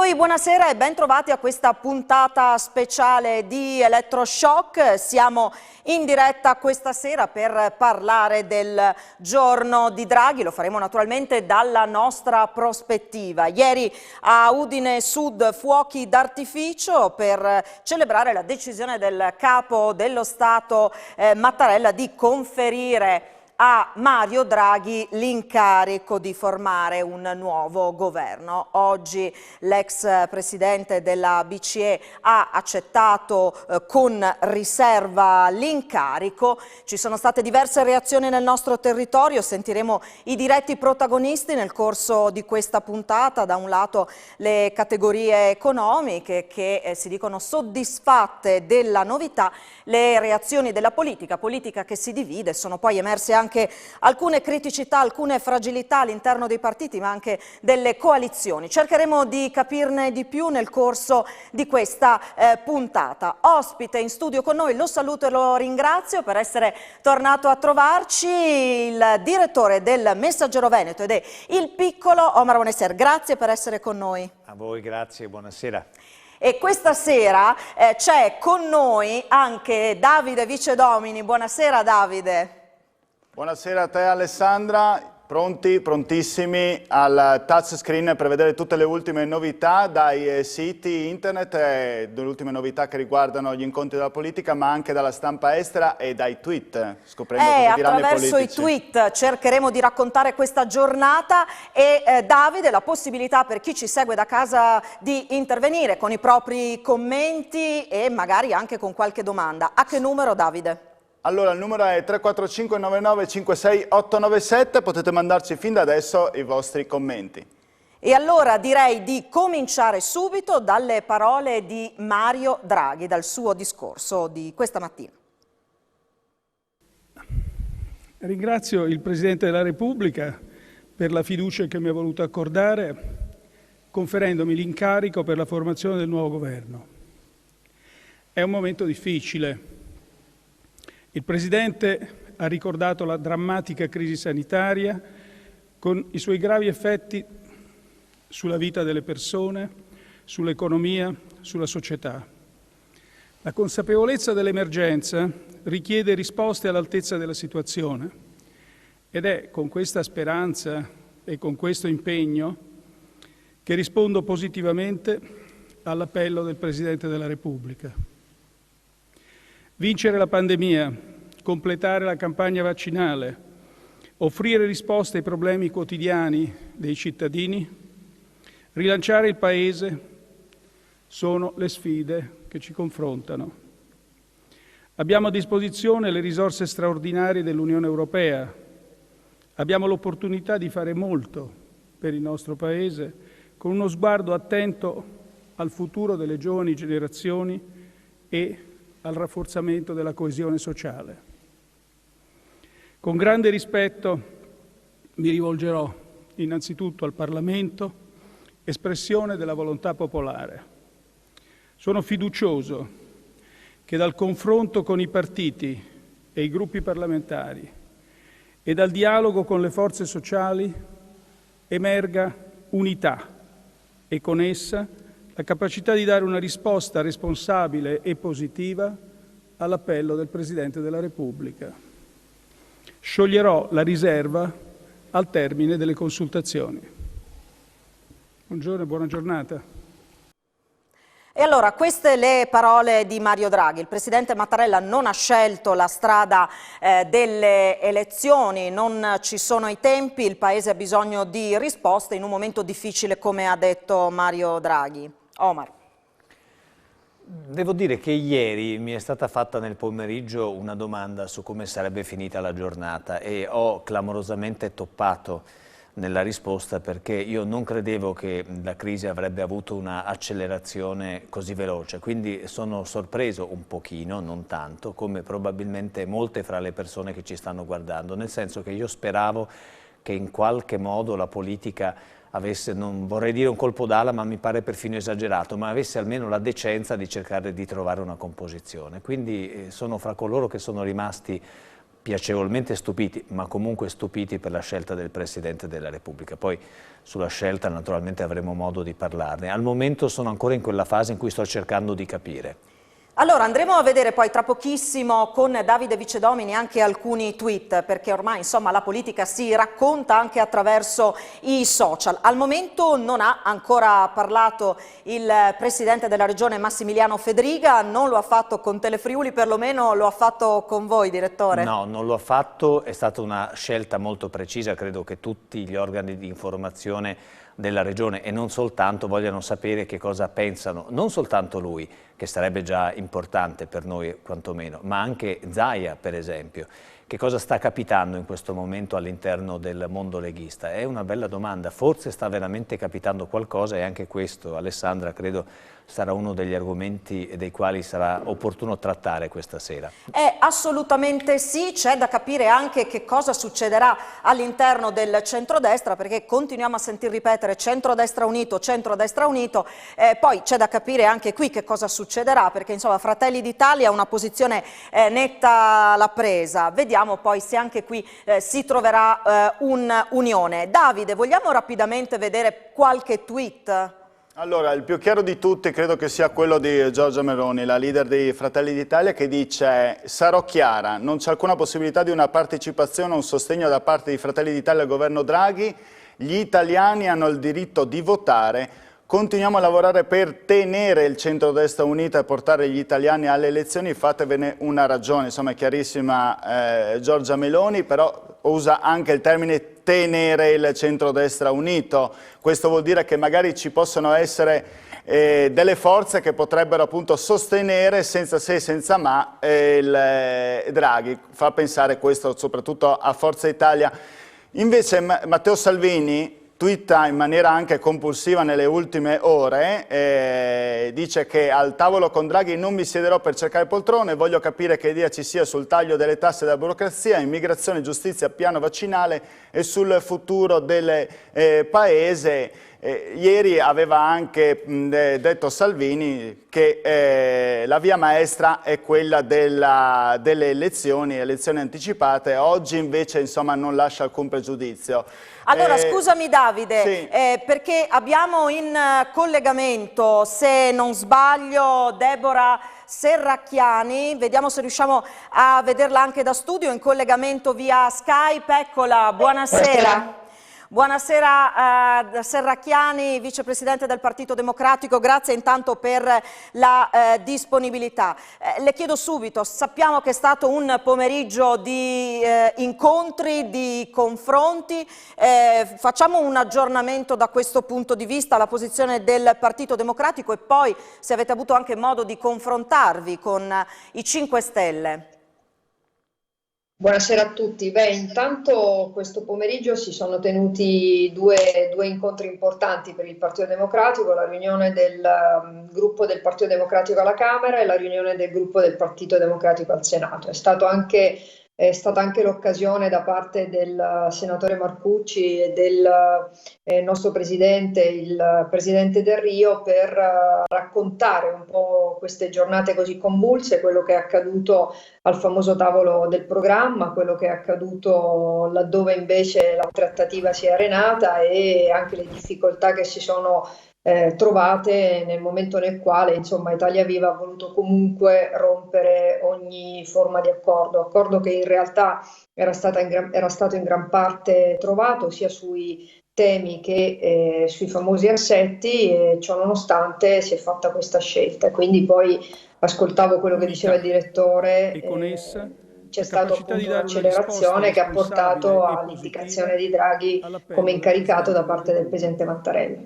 voi buonasera e ben trovati a questa puntata speciale di Elettroshock. Siamo in diretta questa sera per parlare del giorno di Draghi, lo faremo naturalmente dalla nostra prospettiva. Ieri a Udine Sud fuochi d'artificio per celebrare la decisione del capo dello Stato Mattarella di conferire a Mario Draghi l'incarico di formare un nuovo governo. Oggi l'ex presidente della BCE ha accettato con riserva l'incarico. Ci sono state diverse reazioni nel nostro territorio, sentiremo i diretti protagonisti nel corso di questa puntata. Da un lato le categorie economiche che si dicono soddisfatte della novità, le reazioni della politica che si divide. Sono poi emerse anche alcune criticità, alcune fragilità all'interno dei partiti, ma anche delle coalizioni. Cercheremo di capirne di più nel corso di questa puntata. Ospite in studio con noi, lo saluto e lo ringrazio per essere tornato a trovarci, il direttore del Messaggero Veneto ed è Il Piccolo, Omar Bonesser. Grazie per essere con noi. A voi, grazie, buonasera. E questa sera c'è con noi anche Davide Vicedomini. Buonasera Davide. Buonasera a te Alessandra, pronti, prontissimi al touchscreen per vedere tutte le ultime novità dai siti internet, le ultime novità che riguardano gli incontri della politica, ma anche dalla stampa estera e dai tweet, scoprendo cosa diranno i politici. Attraverso i tweet cercheremo di raccontare questa giornata e Davide, la possibilità per chi ci segue da casa di intervenire con i propri commenti e magari anche con qualche domanda. A che numero, Davide? Allora, il numero è 345 99 56 897, potete mandarci fin da adesso i vostri commenti. E allora direi di cominciare subito dalle parole di Mario Draghi, dal suo discorso di questa mattina. Ringrazio il Presidente della Repubblica per la fiducia che mi ha voluto accordare, conferendomi l'incarico per la formazione del nuovo governo. È un momento difficile. Il Presidente ha ricordato la drammatica crisi sanitaria con i suoi gravi effetti sulla vita delle persone, sull'economia, sulla società. La consapevolezza dell'emergenza richiede risposte all'altezza della situazione ed è con questa speranza e con questo impegno che rispondo positivamente all'appello del Presidente della Repubblica. Vincere la pandemia, completare la campagna vaccinale, offrire risposte ai problemi quotidiani dei cittadini, rilanciare il Paese sono le sfide che ci confrontano. Abbiamo a disposizione le risorse straordinarie dell'Unione Europea, abbiamo l'opportunità di fare molto per il nostro Paese con uno sguardo attento al futuro delle giovani generazioni e al rafforzamento della coesione sociale. Con grande rispetto mi rivolgerò innanzitutto al Parlamento, espressione della volontà popolare. Sono fiducioso che dal confronto con i partiti e i gruppi parlamentari e dal dialogo con le forze sociali emerga unità e con essa la capacità di dare una risposta responsabile e positiva all'appello del Presidente della Repubblica. Scioglierò la riserva al termine delle consultazioni. Buongiorno e buona giornata. E allora, queste le parole di Mario Draghi. Il Presidente Mattarella non ha scelto la strada delle elezioni, non ci sono i tempi, il Paese ha bisogno di risposte in un momento difficile, come ha detto Mario Draghi. Omar. Devo dire che ieri mi è stata fatta nel pomeriggio una domanda su come sarebbe finita la giornata e ho clamorosamente toppato nella risposta perché io non credevo che la crisi avrebbe avuto una accelerazione così veloce, quindi sono sorpreso un pochino, non tanto, come probabilmente molte fra le persone che ci stanno guardando, nel senso che io speravo che in qualche modo la politica avesse, non vorrei dire un colpo d'ala, ma mi pare perfino esagerato, ma avesse almeno la decenza di cercare di trovare una composizione. Quindi sono fra coloro che sono rimasti piacevolmente stupiti, ma comunque stupiti per la scelta del Presidente della Repubblica. Poi sulla scelta naturalmente avremo modo di parlarne. Al momento sono ancora in quella fase in cui sto cercando di capire. Allora andremo a vedere poi tra pochissimo con Davide Vicedomini anche alcuni tweet, perché ormai insomma la politica si racconta anche attraverso i social. Al momento non ha ancora parlato il Presidente della Regione Massimiliano Fedriga, non lo ha fatto con Telefriuli, perlomeno lo ha fatto con voi, Direttore? No, non lo ha fatto, è stata una scelta molto precisa, credo che tutti gli organi di informazione della Regione e non soltanto vogliano sapere che cosa pensano, non soltanto lui, che sarebbe già importante per noi quantomeno, ma anche Zaia per esempio. Che cosa sta capitando in questo momento all'interno del mondo leghista? È una bella domanda, forse sta veramente capitando qualcosa e anche questo, Alessandra, credo sarà uno degli argomenti dei quali sarà opportuno trattare questa sera. Assolutamente sì, c'è da capire anche che cosa succederà all'interno del centrodestra, perché continuiamo a sentir ripetere centrodestra unito, poi c'è da capire anche qui che cosa succederà, perché insomma Fratelli d'Italia una posizione netta l'ha presa, vediamo poi se anche qui si troverà un'unione. Davide, vogliamo rapidamente vedere qualche tweet? Allora, il più chiaro di tutti credo che sia quello di Giorgia Meloni, la leader dei Fratelli d'Italia, che dice: sarò chiara, non c'è alcuna possibilità di una partecipazione o un sostegno da parte di Fratelli d'Italia al governo Draghi, gli italiani hanno il diritto di votare, continuiamo a lavorare per tenere il centrodestra unito e portare gli italiani alle elezioni, fatevene una ragione. Insomma è chiarissima Giorgia Meloni, però usa anche il termine tenere il centrodestra unito. Questo vuol dire che magari ci possono essere delle forze che potrebbero appunto sostenere senza se e senza ma il Draghi. Fa pensare questo soprattutto a Forza Italia. Invece Matteo Salvini twitta in maniera anche compulsiva nelle ultime ore, dice che al tavolo con Draghi non mi siederò per cercare poltrone, voglio capire che idea ci sia sul taglio delle tasse e della burocrazia, immigrazione, giustizia, piano vaccinale e sul futuro del Paese. Ieri aveva anche detto Salvini che la via maestra è quella delle elezioni anticipate, oggi invece insomma non lascia alcun pregiudizio. Allora scusami Davide, sì. perché abbiamo in collegamento, se non sbaglio, Deborah Serracchiani, vediamo se riusciamo a vederla anche da studio, in collegamento via Skype, eccola, buonasera. Buonasera Serracchiani, vicepresidente del Partito Democratico, grazie intanto per la disponibilità. Le chiedo subito, sappiamo che è stato un pomeriggio di incontri, di confronti, facciamo un aggiornamento da questo punto di vista, la posizione del Partito Democratico e poi se avete avuto anche modo di confrontarvi con i 5 Stelle. Buonasera a tutti. Intanto questo pomeriggio si sono tenuti due incontri importanti per il Partito Democratico, la riunione del gruppo del Partito Democratico alla Camera e la riunione del gruppo del Partito Democratico al Senato. È stata anche l'occasione da parte del senatore Marcucci e del nostro presidente, il presidente Del Rio, per raccontare un po' queste giornate così convulse, quello che è accaduto al famoso tavolo del programma, quello che è accaduto laddove invece la trattativa si è arenata e anche le difficoltà che si sono trovate nel momento nel quale insomma Italia Viva ha voluto comunque rompere ogni forma di accordo che in realtà era stato in gran parte trovato sia sui temi che sui famosi assetti, e ciò nonostante si è fatta questa scelta. Quindi poi ascoltavo quello che diceva il direttore e con essa c'è stata appunto un'accelerazione che ha portato all'indicazione di Draghi come incaricato da parte del presidente Mattarella.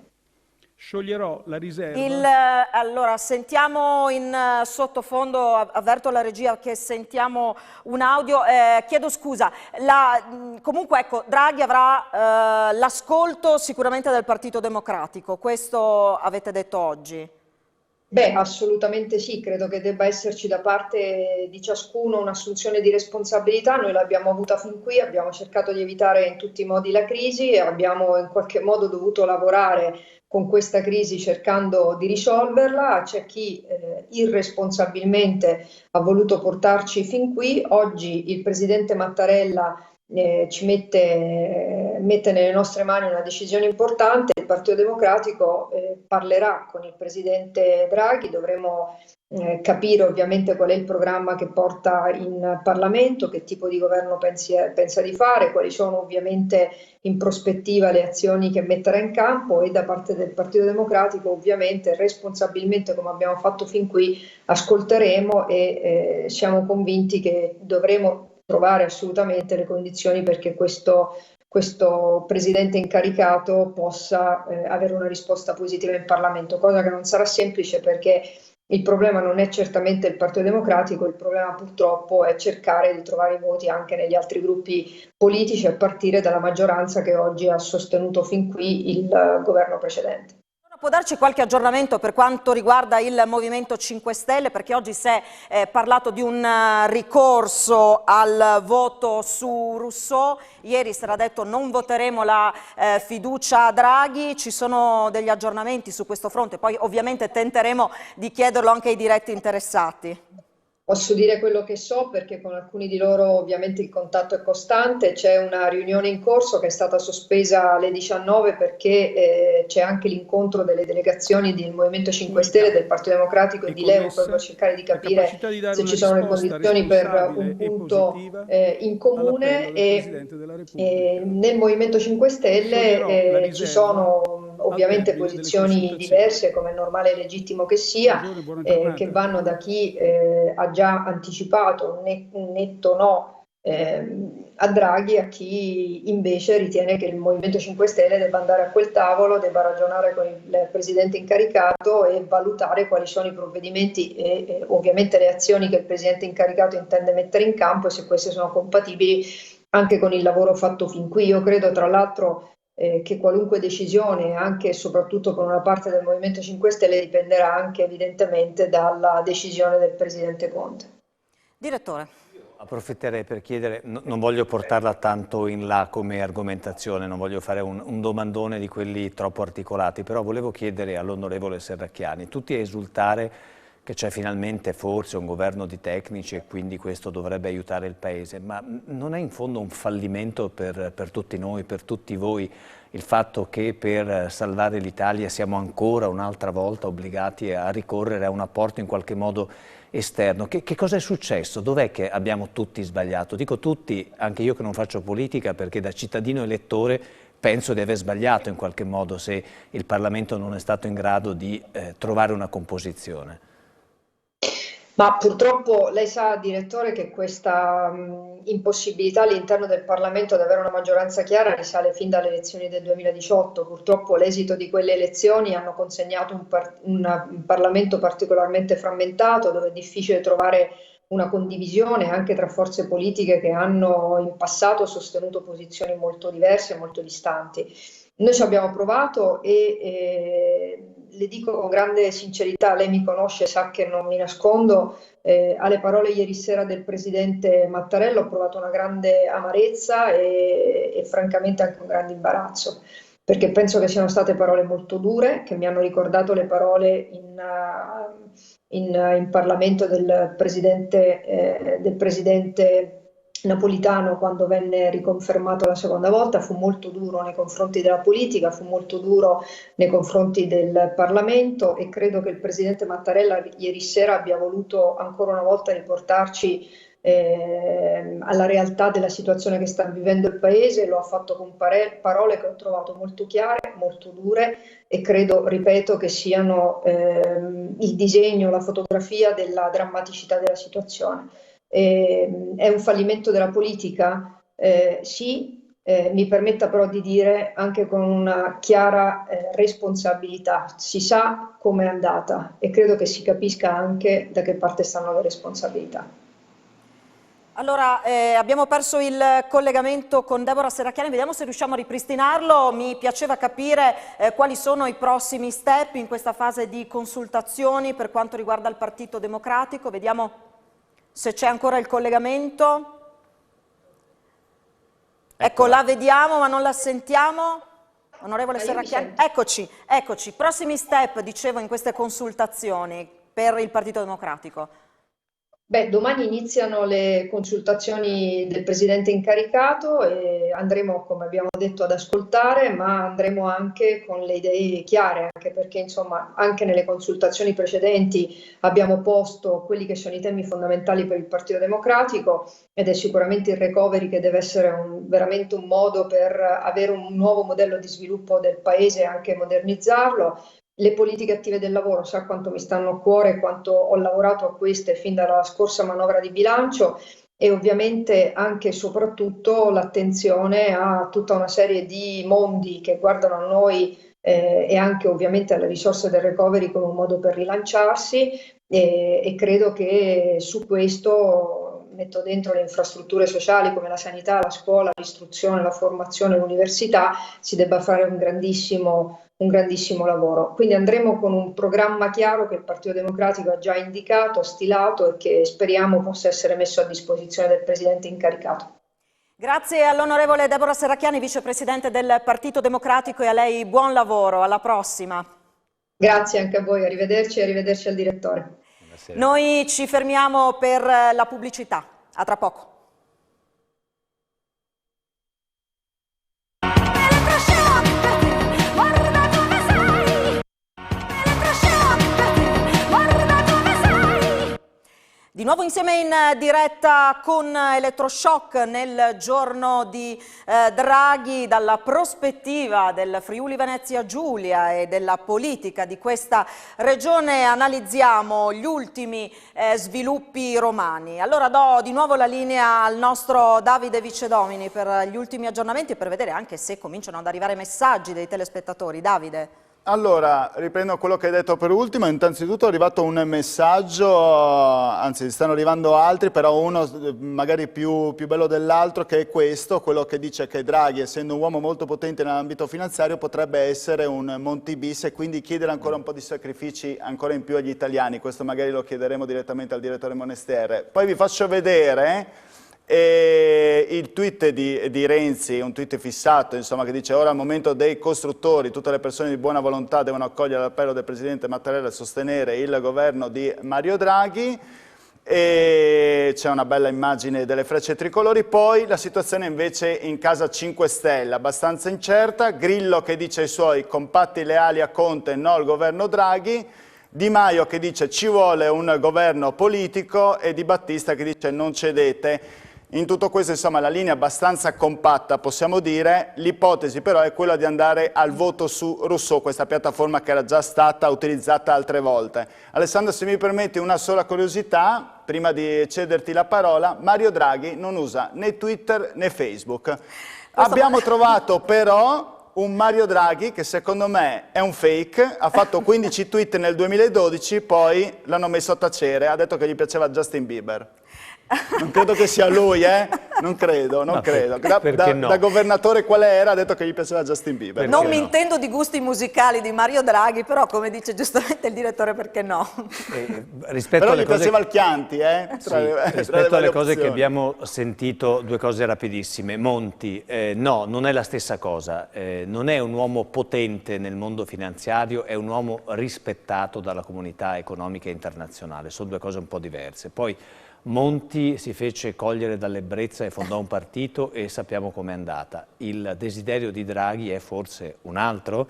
Scioglierò la riserva. Allora, sentiamo in sottofondo, avverto la regia che sentiamo un audio, chiedo scusa, comunque ecco, Draghi avrà l'ascolto sicuramente del Partito Democratico, questo avete detto oggi? Beh, assolutamente sì, credo che debba esserci da parte di ciascuno un'assunzione di responsabilità. Noi l'abbiamo avuta fin qui, abbiamo cercato di evitare in tutti i modi la crisi e abbiamo in qualche modo dovuto lavorare con questa crisi cercando di risolverla. C'è chi irresponsabilmente ha voluto portarci fin qui. Oggi il presidente Mattarella mette nelle nostre mani una decisione importante. Il Partito Democratico parlerà con il presidente Draghi, dovremo capire ovviamente qual è il programma che porta in Parlamento, che tipo di governo pensa di fare, quali sono ovviamente in prospettiva le azioni che metterà in campo, e da parte del Partito Democratico ovviamente responsabilmente, come abbiamo fatto fin qui, ascolteremo e siamo convinti che dovremo trovare assolutamente le condizioni perché questo presidente incaricato possa avere una risposta positiva in Parlamento, cosa che non sarà semplice perché il problema non è certamente il Partito Democratico, il problema purtroppo è cercare di trovare i voti anche negli altri gruppi politici, a partire dalla maggioranza che oggi ha sostenuto fin qui il governo precedente. Può darci qualche aggiornamento per quanto riguarda il Movimento 5 Stelle, perché oggi si è parlato di un ricorso al voto su Rousseau, ieri si era detto non voteremo la fiducia a Draghi. Ci sono degli aggiornamenti su questo fronte? Poi ovviamente tenteremo di chiederlo anche ai diretti interessati. Posso dire quello che so perché con alcuni di loro ovviamente il contatto è costante. C'è una riunione in corso che è stata sospesa alle 19 perché c'è anche l'incontro delle delegazioni del Movimento 5 Stelle, del Partito Democratico e di Leo, proprio per cercare di capire se ci sono le condizioni per un punto in comune. E nel Movimento 5 Stelle ci sono ovviamente posizioni diverse, come è normale e legittimo che sia, che vanno da chi ha già anticipato un netto no a Draghi, a chi invece ritiene che il Movimento 5 Stelle debba andare a quel tavolo, debba ragionare con il presidente incaricato e valutare quali sono i provvedimenti e ovviamente le azioni che il presidente incaricato intende mettere in campo e se queste sono compatibili anche con il lavoro fatto fin qui. Io credo tra l'altro che qualunque decisione, anche e soprattutto con una parte del Movimento 5 Stelle, dipenderà anche evidentemente dalla decisione del Presidente Conte. Direttore. Approfitterei per chiedere, non voglio portarla tanto in là come argomentazione, non voglio fare un domandone di quelli troppo articolati, però volevo chiedere all'onorevole Serracchiani, tutti a esultare che c'è finalmente forse un governo di tecnici e quindi questo dovrebbe aiutare il Paese, ma non è in fondo un fallimento per tutti noi, per tutti voi, il fatto che per salvare l'Italia siamo ancora un'altra volta obbligati a ricorrere a un apporto in qualche modo esterno? Che cosa è successo? Dov'è che abbiamo tutti sbagliato? Dico tutti, anche io che non faccio politica, perché da cittadino elettore penso di aver sbagliato in qualche modo se il Parlamento non è stato in grado di trovare una composizione. Ma purtroppo lei sa, direttore, che questa impossibilità all'interno del Parlamento ad avere una maggioranza chiara risale fin dalle elezioni del 2018. Purtroppo l'esito di quelle elezioni hanno consegnato un Parlamento particolarmente frammentato, dove è difficile trovare una condivisione anche tra forze politiche che hanno in passato sostenuto posizioni molto diverse e molto distanti. Noi ci abbiamo provato e le dico con grande sincerità, lei mi conosce, sa che non mi nascondo, alle parole ieri sera del presidente Mattarella ho provato una grande amarezza e francamente anche un grande imbarazzo, perché penso che siano state parole molto dure, che mi hanno ricordato le parole in Parlamento del presidente Napolitano quando venne riconfermato la seconda volta. Fu molto duro nei confronti della politica, fu molto duro nei confronti del Parlamento e credo che il presidente Mattarella ieri sera abbia voluto ancora una volta riportarci alla realtà della situazione che sta vivendo il Paese. Lo ha fatto con parole che ho trovato molto chiare, molto dure e credo, ripeto, che siano il disegno, la fotografia della drammaticità della situazione. È un fallimento della politica? Sì, mi permetta però di dire anche con una chiara responsabilità. Si sa come è andata e credo che si capisca anche da che parte stanno le responsabilità. Allora, abbiamo perso il collegamento con Deborah Serracchiani, vediamo se riusciamo a ripristinarlo. Mi piaceva capire quali sono i prossimi step in questa fase di consultazioni per quanto riguarda il Partito Democratico. Vediamo se c'è ancora il collegamento. Ecco, la vediamo ma non la sentiamo. Onorevole Serracchiani, eccoci. Prossimi step, dicevo, in queste consultazioni per il Partito Democratico. Beh, domani iniziano le consultazioni del Presidente incaricato e andremo, come abbiamo detto, ad ascoltare, ma andremo anche con le idee chiare, anche perché insomma anche nelle consultazioni precedenti abbiamo posto quelli che sono i temi fondamentali per il Partito Democratico ed è sicuramente il recovery che deve essere veramente un modo per avere un nuovo modello di sviluppo del Paese e anche modernizzarlo. Le politiche attive del lavoro, sa quanto mi stanno a cuore, quanto ho lavorato a queste fin dalla scorsa manovra di bilancio e ovviamente anche e soprattutto l'attenzione a tutta una serie di mondi che guardano a noi e anche ovviamente alle risorse del recovery come un modo per rilanciarsi e credo che su questo metto dentro le infrastrutture sociali come la sanità, la scuola, l'istruzione, la formazione, l'università, si debba fare un grandissimo lavoro. Quindi andremo con un programma chiaro che il Partito Democratico ha già indicato, stilato e che speriamo possa essere messo a disposizione del Presidente incaricato. Grazie all'onorevole Deborah Serracchiani, vicepresidente del Partito Democratico, e a lei buon lavoro, alla prossima. Grazie anche a voi, arrivederci e arrivederci al direttore. Buonasera. Noi ci fermiamo per la pubblicità, a tra poco. Di nuovo insieme in diretta con Elettroshock nel giorno di Draghi. Dalla prospettiva del Friuli Venezia Giulia e della politica di questa regione analizziamo gli ultimi sviluppi romani. Allora do di nuovo la linea al nostro Davide Vicedomini per gli ultimi aggiornamenti e per vedere anche se cominciano ad arrivare messaggi dei telespettatori. Davide. Allora, riprendo quello che hai detto per ultimo. Innanzitutto è arrivato un messaggio, anzi stanno arrivando altri, però uno magari più bello dell'altro, che è questo, quello che dice che Draghi, essendo un uomo molto potente nell'ambito finanziario, potrebbe essere un Monti bis e quindi chiedere ancora un po' di sacrifici ancora in più agli italiani. Questo magari lo chiederemo direttamente al direttore Monestier. Poi vi faccio vedere il tweet di Renzi, un tweet fissato, insomma, che dice: ora è il momento dei costruttori, tutte le persone di buona volontà devono accogliere l'appello del Presidente Mattarella e sostenere il governo di Mario Draghi. E c'è una bella immagine delle frecce tricolori. Poi la situazione invece in casa 5 Stelle, abbastanza incerta. Grillo che dice ai suoi compatti leali a Conte, no al governo Draghi. Di Maio che dice ci vuole un governo politico e Di Battista che dice non cedete. In tutto questo, insomma, la linea è abbastanza compatta, possiamo dire. L'ipotesi però è quella di andare al voto su Rousseau, questa piattaforma che era già stata utilizzata altre volte. Alessandro, se mi permetti una sola curiosità, prima di cederti la parola: Mario Draghi non usa né Twitter né Facebook. Abbiamo trovato però un Mario Draghi che secondo me è un fake, ha fatto 15 tweet nel 2012, poi l'hanno messo a tacere, ha detto che gli piaceva Justin Bieber. Non credo che sia lui, non credo. Da governatore quale era, ha detto che gli piaceva Justin Bieber. Non mi intendo di gusti musicali di Mario Draghi, però come dice giustamente il direttore, perché no? Però gli piaceva il Chianti, rispetto alle cose che abbiamo sentito, due cose rapidissime. Monti, no, non è la stessa cosa, non è un uomo potente nel mondo finanziario, è un uomo rispettato dalla comunità economica internazionale, sono due cose un po' diverse. Poi Monti si fece cogliere dall'ebbrezza e fondò un partito e sappiamo com'è andata. Il desiderio di Draghi è forse un altro,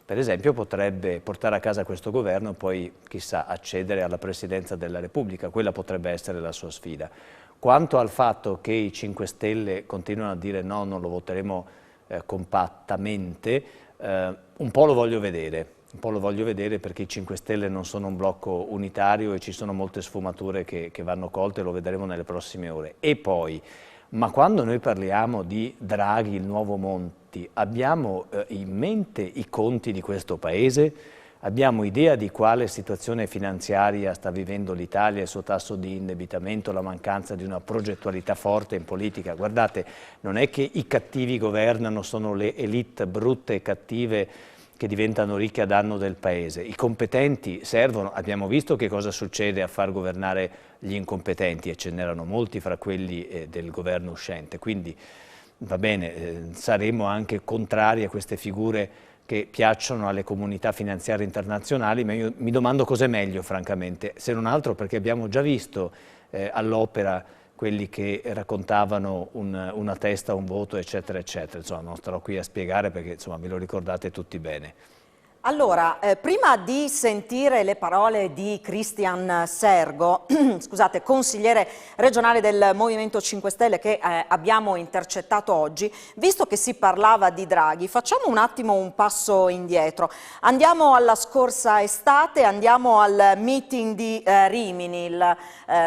per esempio potrebbe portare a casa questo governo e poi chissà accedere alla presidenza della Repubblica, quella potrebbe essere la sua sfida. Quanto al fatto che i 5 Stelle continuano a dire no, non lo voteremo compattamente, un po' lo voglio vedere. Un po' lo voglio vedere perché i 5 Stelle non sono un blocco unitario e ci sono molte sfumature che vanno colte, lo vedremo nelle prossime ore. E poi, ma quando noi parliamo di Draghi, il nuovo Monti, abbiamo in mente i conti di questo Paese? Abbiamo idea di quale situazione finanziaria sta vivendo l'Italia, il suo tasso di indebitamento, la mancanza di una progettualità forte in politica? Guardate, non è che i cattivi governano, sono le elite brutte e cattive che diventano ricche a danno del Paese. I competenti servono, abbiamo visto che cosa succede a far governare gli incompetenti e ce n'erano molti fra quelli del governo uscente, quindi va bene, saremo anche contrari a queste figure che piacciono alle comunità finanziarie internazionali, ma io mi domando cos'è meglio francamente, se non altro perché abbiamo già visto all'opera quelli che raccontavano una testa, un voto, eccetera, eccetera. Insomma, non starò qui a spiegare perché insomma, ve lo ricordate tutti bene. Allora, prima di sentire le parole di Cristian Sergo, scusate, consigliere regionale del Movimento 5 Stelle che abbiamo intercettato oggi, visto che si parlava di Draghi, facciamo un attimo un passo indietro. Andiamo alla scorsa estate, andiamo al meeting di Rimini, il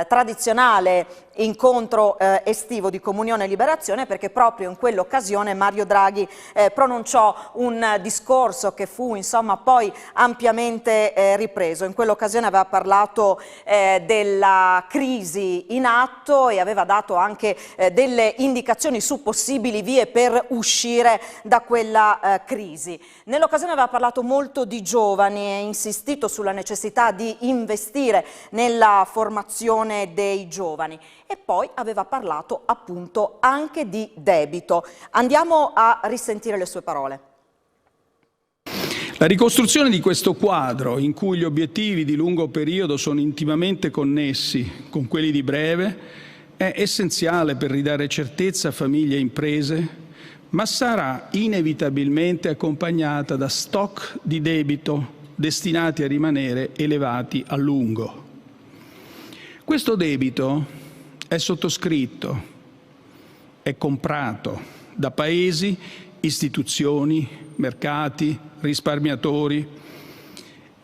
tradizionale incontro estivo di Comunione e Liberazione, perché proprio in quell'occasione Mario Draghi pronunciò un discorso che fu insomma poi ampiamente ripreso. In quell'occasione aveva parlato della crisi in atto e aveva dato anche delle indicazioni su possibili vie per uscire da quella crisi. Nell'occasione aveva parlato molto di giovani e insistito sulla necessità di investire nella formazione dei giovani. E poi aveva parlato appunto anche di debito. Andiamo a risentire le sue parole. La ricostruzione di questo quadro, in cui gli obiettivi di lungo periodo sono intimamente connessi con quelli di breve, è essenziale per ridare certezza a famiglie e imprese, ma sarà inevitabilmente accompagnata da stock di debito destinati a rimanere elevati a lungo. Questo debito è sottoscritto, è comprato da paesi, istituzioni, mercati, risparmiatori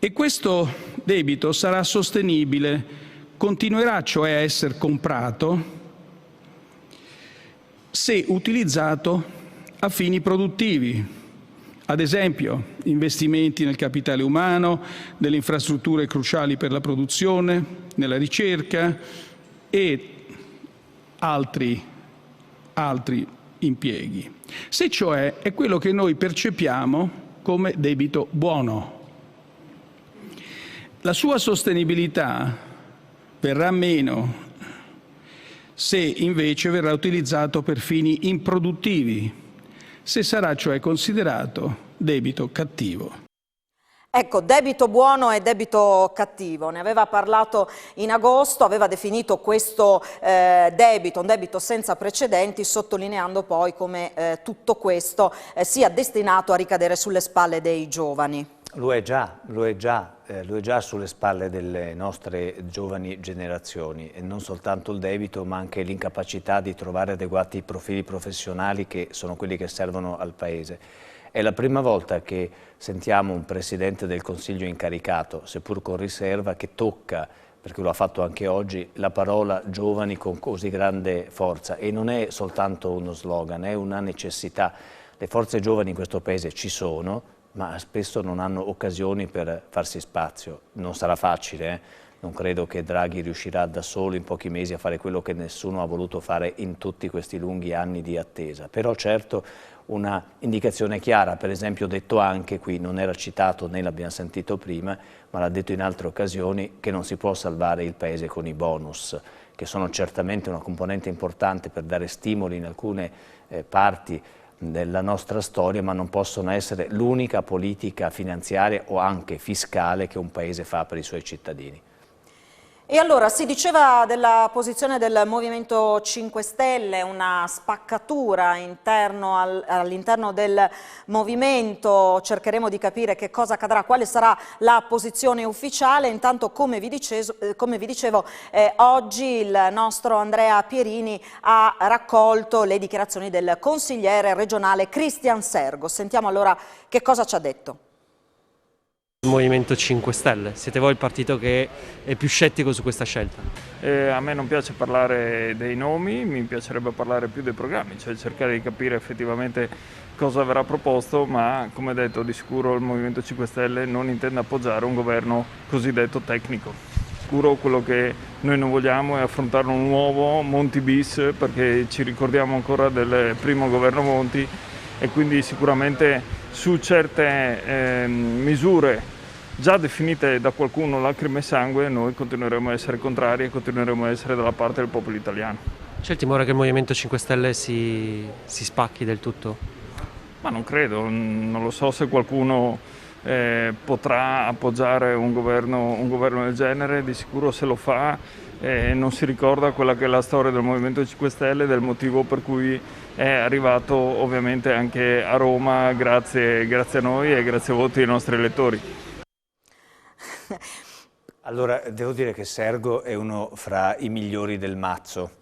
e questo debito sarà sostenibile, continuerà cioè a essere comprato se utilizzato a fini produttivi, ad esempio investimenti nel capitale umano, nelle infrastrutture cruciali per la produzione, nella ricerca e altri impieghi. Se cioè è quello che noi percepiamo come debito buono. La sua sostenibilità verrà meno se invece verrà utilizzato per fini improduttivi, se sarà cioè considerato debito cattivo. Ecco, debito buono e debito cattivo, ne aveva parlato in agosto, aveva definito questo debito un debito senza precedenti, sottolineando poi come tutto questo sia destinato a ricadere sulle spalle dei giovani. Lo è già sulle spalle delle nostre giovani generazioni e non soltanto il debito ma anche l'incapacità di trovare adeguati profili professionali che sono quelli che servono al Paese. È la prima volta che sentiamo un Presidente del Consiglio incaricato, seppur con riserva, che tocca, perché lo ha fatto anche oggi, la parola giovani con così grande forza. E non è soltanto uno slogan, è una necessità. Le forze giovani in questo Paese ci sono, ma spesso non hanno occasioni per farsi spazio. Non sarà facile, Non credo che Draghi riuscirà da solo in pochi mesi a fare quello che nessuno ha voluto fare in tutti questi lunghi anni di attesa. Però certo una indicazione chiara, per esempio detto anche qui, non era citato né l'abbiamo sentito prima, ma l'ha detto in altre occasioni, che non si può salvare il Paese con i bonus, che sono certamente una componente importante per dare stimoli in alcune parti della nostra storia, ma non possono essere l'unica politica finanziaria o anche fiscale che un Paese fa per i suoi cittadini. E allora si diceva della posizione del Movimento 5 Stelle, una spaccatura all'interno del movimento, cercheremo di capire che cosa accadrà, quale sarà la posizione ufficiale. Intanto, come vi dicevo, oggi il nostro Andrea Pierini ha raccolto le dichiarazioni del consigliere regionale Cristian Sergo. Sentiamo allora che cosa ci ha detto. Il Movimento 5 Stelle, siete voi il partito che è più scettico su questa scelta? A me non piace parlare dei nomi, mi piacerebbe parlare più dei programmi, cioè cercare di capire effettivamente cosa verrà proposto, ma come detto di sicuro il Movimento 5 Stelle non intende appoggiare un governo cosiddetto tecnico. Sicuro quello che noi non vogliamo è affrontare un nuovo Monti bis, perché ci ricordiamo ancora del primo governo Monti e quindi sicuramente su certe misure già definite da qualcuno lacrime e sangue, noi continueremo a essere contrari e continueremo a essere dalla parte del popolo italiano. C'è il timore che il Movimento 5 Stelle si spacchi del tutto? Ma non credo, non lo so se qualcuno potrà appoggiare un governo del genere, di sicuro se lo fa non si ricorda quella che è la storia del Movimento 5 Stelle, del motivo per cui è arrivato ovviamente anche a Roma grazie a noi e grazie ai voti dei nostri elettori. Allora, devo dire che Sergo è uno fra i migliori del mazzo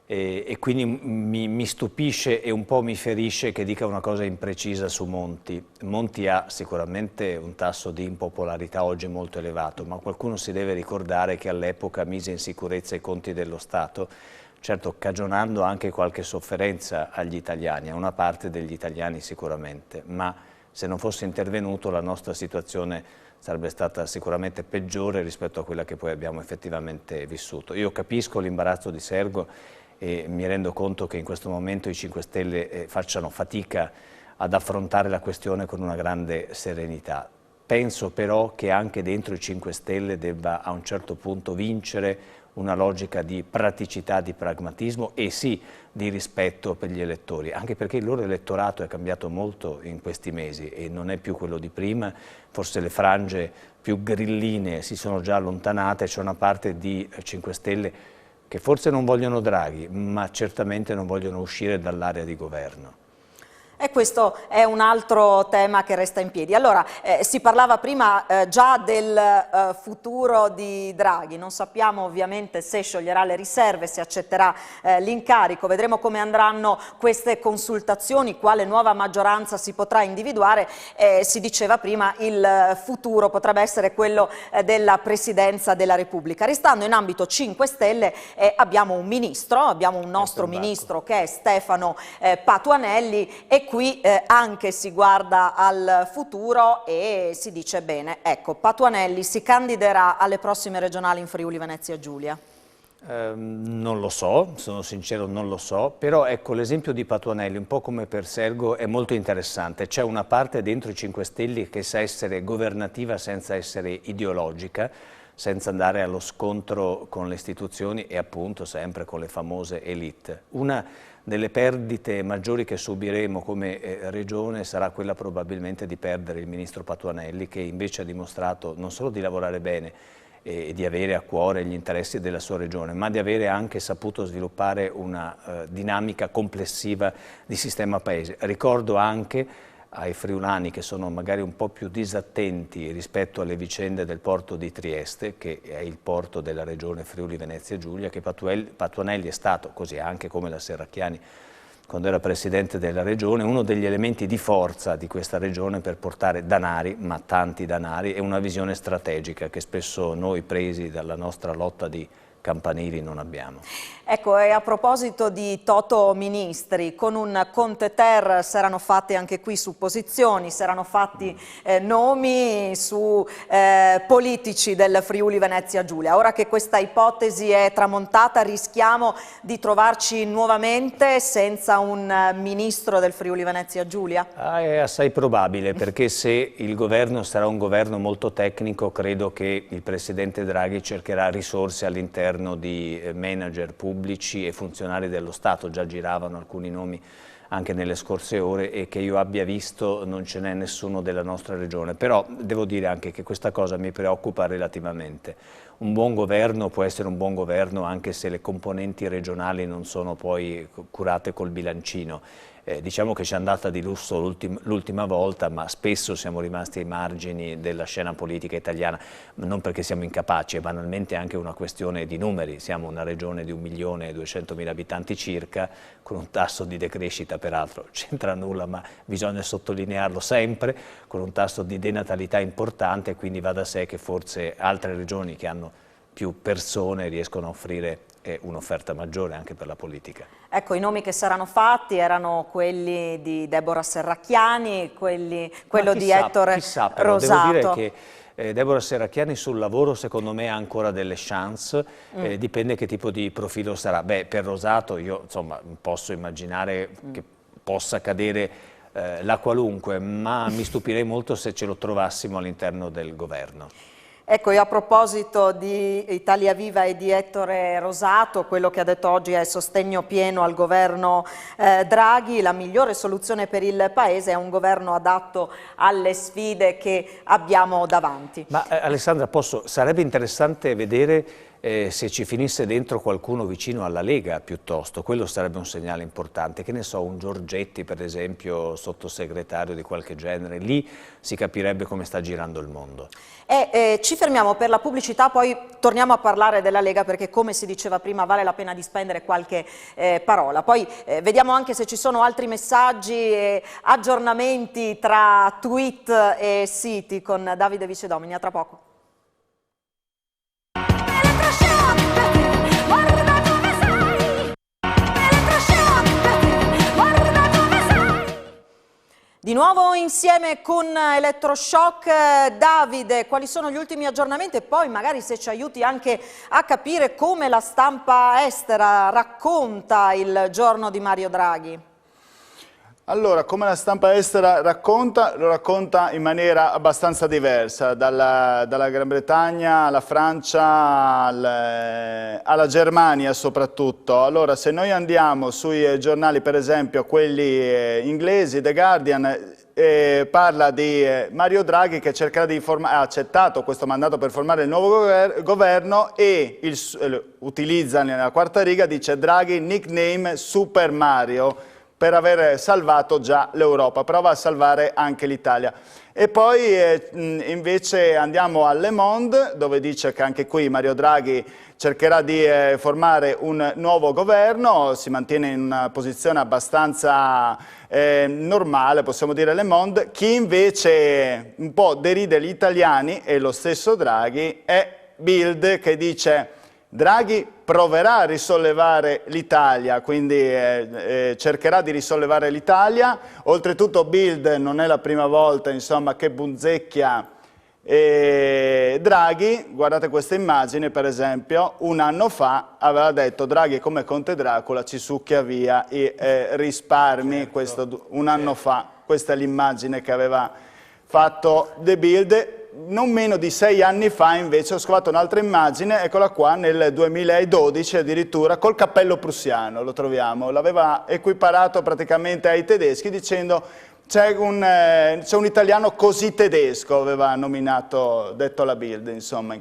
e quindi mi stupisce e un po' mi ferisce che dica una cosa imprecisa su Monti. Monti ha sicuramente un tasso di impopolarità oggi molto elevato, ma qualcuno si deve ricordare che all'epoca mise in sicurezza i conti dello Stato, certo cagionando anche qualche sofferenza agli italiani, a una parte degli italiani sicuramente, ma se non fosse intervenuto la nostra situazione sarebbe stata sicuramente peggiore rispetto a quella che poi abbiamo effettivamente vissuto. Io capisco l'imbarazzo di Sergo e mi rendo conto che in questo momento i 5 Stelle facciano fatica ad affrontare la questione con una grande serenità. Penso però che anche dentro i 5 Stelle debba a un certo punto vincere una logica di praticità, di pragmatismo e sì di rispetto per gli elettori, anche perché il loro elettorato è cambiato molto in questi mesi e non è più quello di prima, forse le frange più grilline si sono già allontanate, c'è una parte di 5 Stelle che forse non vogliono Draghi, ma certamente non vogliono uscire dall'area di governo. E questo è un altro tema che resta in piedi. Allora, si parlava prima già del futuro di Draghi, non sappiamo ovviamente se scioglierà le riserve, se accetterà l'incarico, vedremo come andranno queste consultazioni, quale nuova maggioranza si potrà individuare. Si diceva prima il futuro potrebbe essere quello della Presidenza della Repubblica. Restando in ambito 5 Stelle abbiamo un ministro, abbiamo un nostro ministro che è Stefano Patuanelli e qui anche si guarda al futuro e si dice bene, ecco, Patuanelli si candiderà alle prossime regionali in Friuli Venezia Giulia? Non lo so, sono sincero, non lo so, però ecco l'esempio di Patuanelli, un po' come per Sergo, è molto interessante. C'è una parte dentro i 5 Stelle che sa essere governativa senza essere ideologica, senza andare allo scontro con le istituzioni e appunto sempre con le famose elite. Una delle perdite maggiori che subiremo come regione sarà quella probabilmente di perdere il ministro Patuanelli, che invece ha dimostrato non solo di lavorare bene e di avere a cuore gli interessi della sua regione, ma di avere anche saputo sviluppare una dinamica complessiva di sistema paese. Ricordo anche ai friulani che sono magari un po' più disattenti rispetto alle vicende del porto di Trieste, che è il porto della regione Friuli Venezia Giulia, che Patuanelli è stato, così anche come la Serracchiani quando era presidente della regione, uno degli elementi di forza di questa regione per portare danari, ma tanti danari, e una visione strategica che spesso noi presi dalla nostra lotta di campanili non abbiamo. Ecco, e a proposito di Toto Ministri, con un Conte Ter si erano fatte anche qui supposizioni, si erano fatti nomi su politici del Friuli Venezia Giulia. Ora che questa ipotesi è tramontata, rischiamo di trovarci nuovamente senza un ministro del Friuli Venezia Giulia? È assai probabile, perché se il governo sarà un governo molto tecnico, credo che il Presidente Draghi cercherà risorse all'interno di manager pubblici e funzionari dello Stato. Già giravano alcuni nomi anche nelle scorse ore e che io abbia visto non ce n'è nessuno della nostra regione, però devo dire anche che questa cosa mi preoccupa relativamente. Un buon governo può essere un buon governo anche se le componenti regionali non sono poi curate col bilancino. Diciamo che ci è andata di lusso l'ultima volta, ma spesso siamo rimasti ai margini della scena politica italiana, non perché siamo incapaci, è banalmente anche una questione di numeri. Siamo una regione di 1.200.000 abitanti circa, con un tasso di decrescita peraltro c'entra nulla, ma bisogna sottolinearlo sempre, con un tasso di denatalità importante, quindi va da sé che forse altre regioni che hanno più persone riescono a offrire un'offerta maggiore anche per la politica. Ecco, i nomi che saranno fatti erano quelli di Deborah Serracchiani, quello di Ettore Rosato. Devo dire che Deborah Serracchiani sul lavoro secondo me ha ancora delle chance, dipende che tipo di profilo sarà. Beh, per Rosato io insomma posso immaginare che possa cadere la qualunque, ma mi stupirei molto se ce lo trovassimo all'interno del governo. Ecco, e a proposito di Italia Viva e di Ettore Rosato, quello che ha detto oggi è sostegno pieno al governo Draghi. La migliore soluzione per il Paese è un governo adatto alle sfide che abbiamo davanti. Ma Alessandra, sarebbe interessante vedere se ci finisse dentro qualcuno vicino alla Lega piuttosto, quello sarebbe un segnale importante, che ne so, un Giorgetti per esempio, sottosegretario di qualche genere, lì si capirebbe come sta girando il mondo. Ci fermiamo per la pubblicità, poi torniamo a parlare della Lega perché come si diceva prima vale la pena di spendere qualche parola. Poi vediamo anche se ci sono altri messaggi e aggiornamenti tra tweet e siti con Davide Vicedomini, a tra poco. Di nuovo insieme con Elettroshock. Davide, quali sono gli ultimi aggiornamenti e poi magari se ci aiuti anche a capire come la stampa estera racconta il giorno di Mario Draghi? Allora, come la stampa estera racconta, lo racconta in maniera abbastanza diversa, dalla Gran Bretagna alla Francia alla Germania soprattutto. Allora, se noi andiamo sui giornali, per esempio quelli inglesi, The Guardian, parla di Mario Draghi che cercherà di ha accettato questo mandato per formare il nuovo governo e utilizza nella quarta riga, dice Draghi nickname Super Mario, per aver salvato già l'Europa, prova a salvare anche l'Italia. E poi invece andiamo al Le Monde, dove dice che anche qui Mario Draghi cercherà di formare un nuovo governo, si mantiene in una posizione abbastanza normale, possiamo dire Le Monde. Chi invece un po' deride gli italiani, e lo stesso Draghi, è Bild, che dice Draghi proverà a risollevare l'Italia, quindi cercherà di risollevare l'Italia. Oltretutto Bild non è la prima volta insomma, che punzecchia Draghi. Guardate questa immagine per esempio, un anno fa aveva detto Draghi come Conte Dracula ci succhia via i risparmi, un anno fa, questa è l'immagine che aveva fatto The Bild. Non meno di 6 anni fa invece ho scovato un'altra immagine, eccola qua, nel 2012 addirittura, col cappello prussiano, lo troviamo, l'aveva equiparato praticamente ai tedeschi dicendo c'è un italiano così tedesco, aveva detto la Bild, insomma, in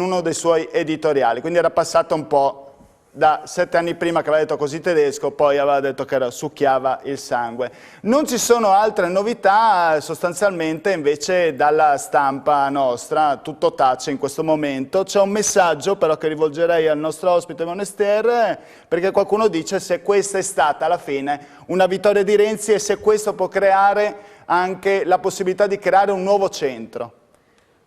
uno dei suoi editoriali, quindi era passato un po' da 7 anni prima che aveva detto così tedesco, poi aveva detto che succhiava il sangue. Non ci sono altre novità, sostanzialmente invece dalla stampa nostra, tutto tace in questo momento. C'è un messaggio però che rivolgerei al nostro ospite Monestier, perché qualcuno dice se questa è stata alla fine una vittoria di Renzi e se questo può creare anche la possibilità di creare un nuovo centro.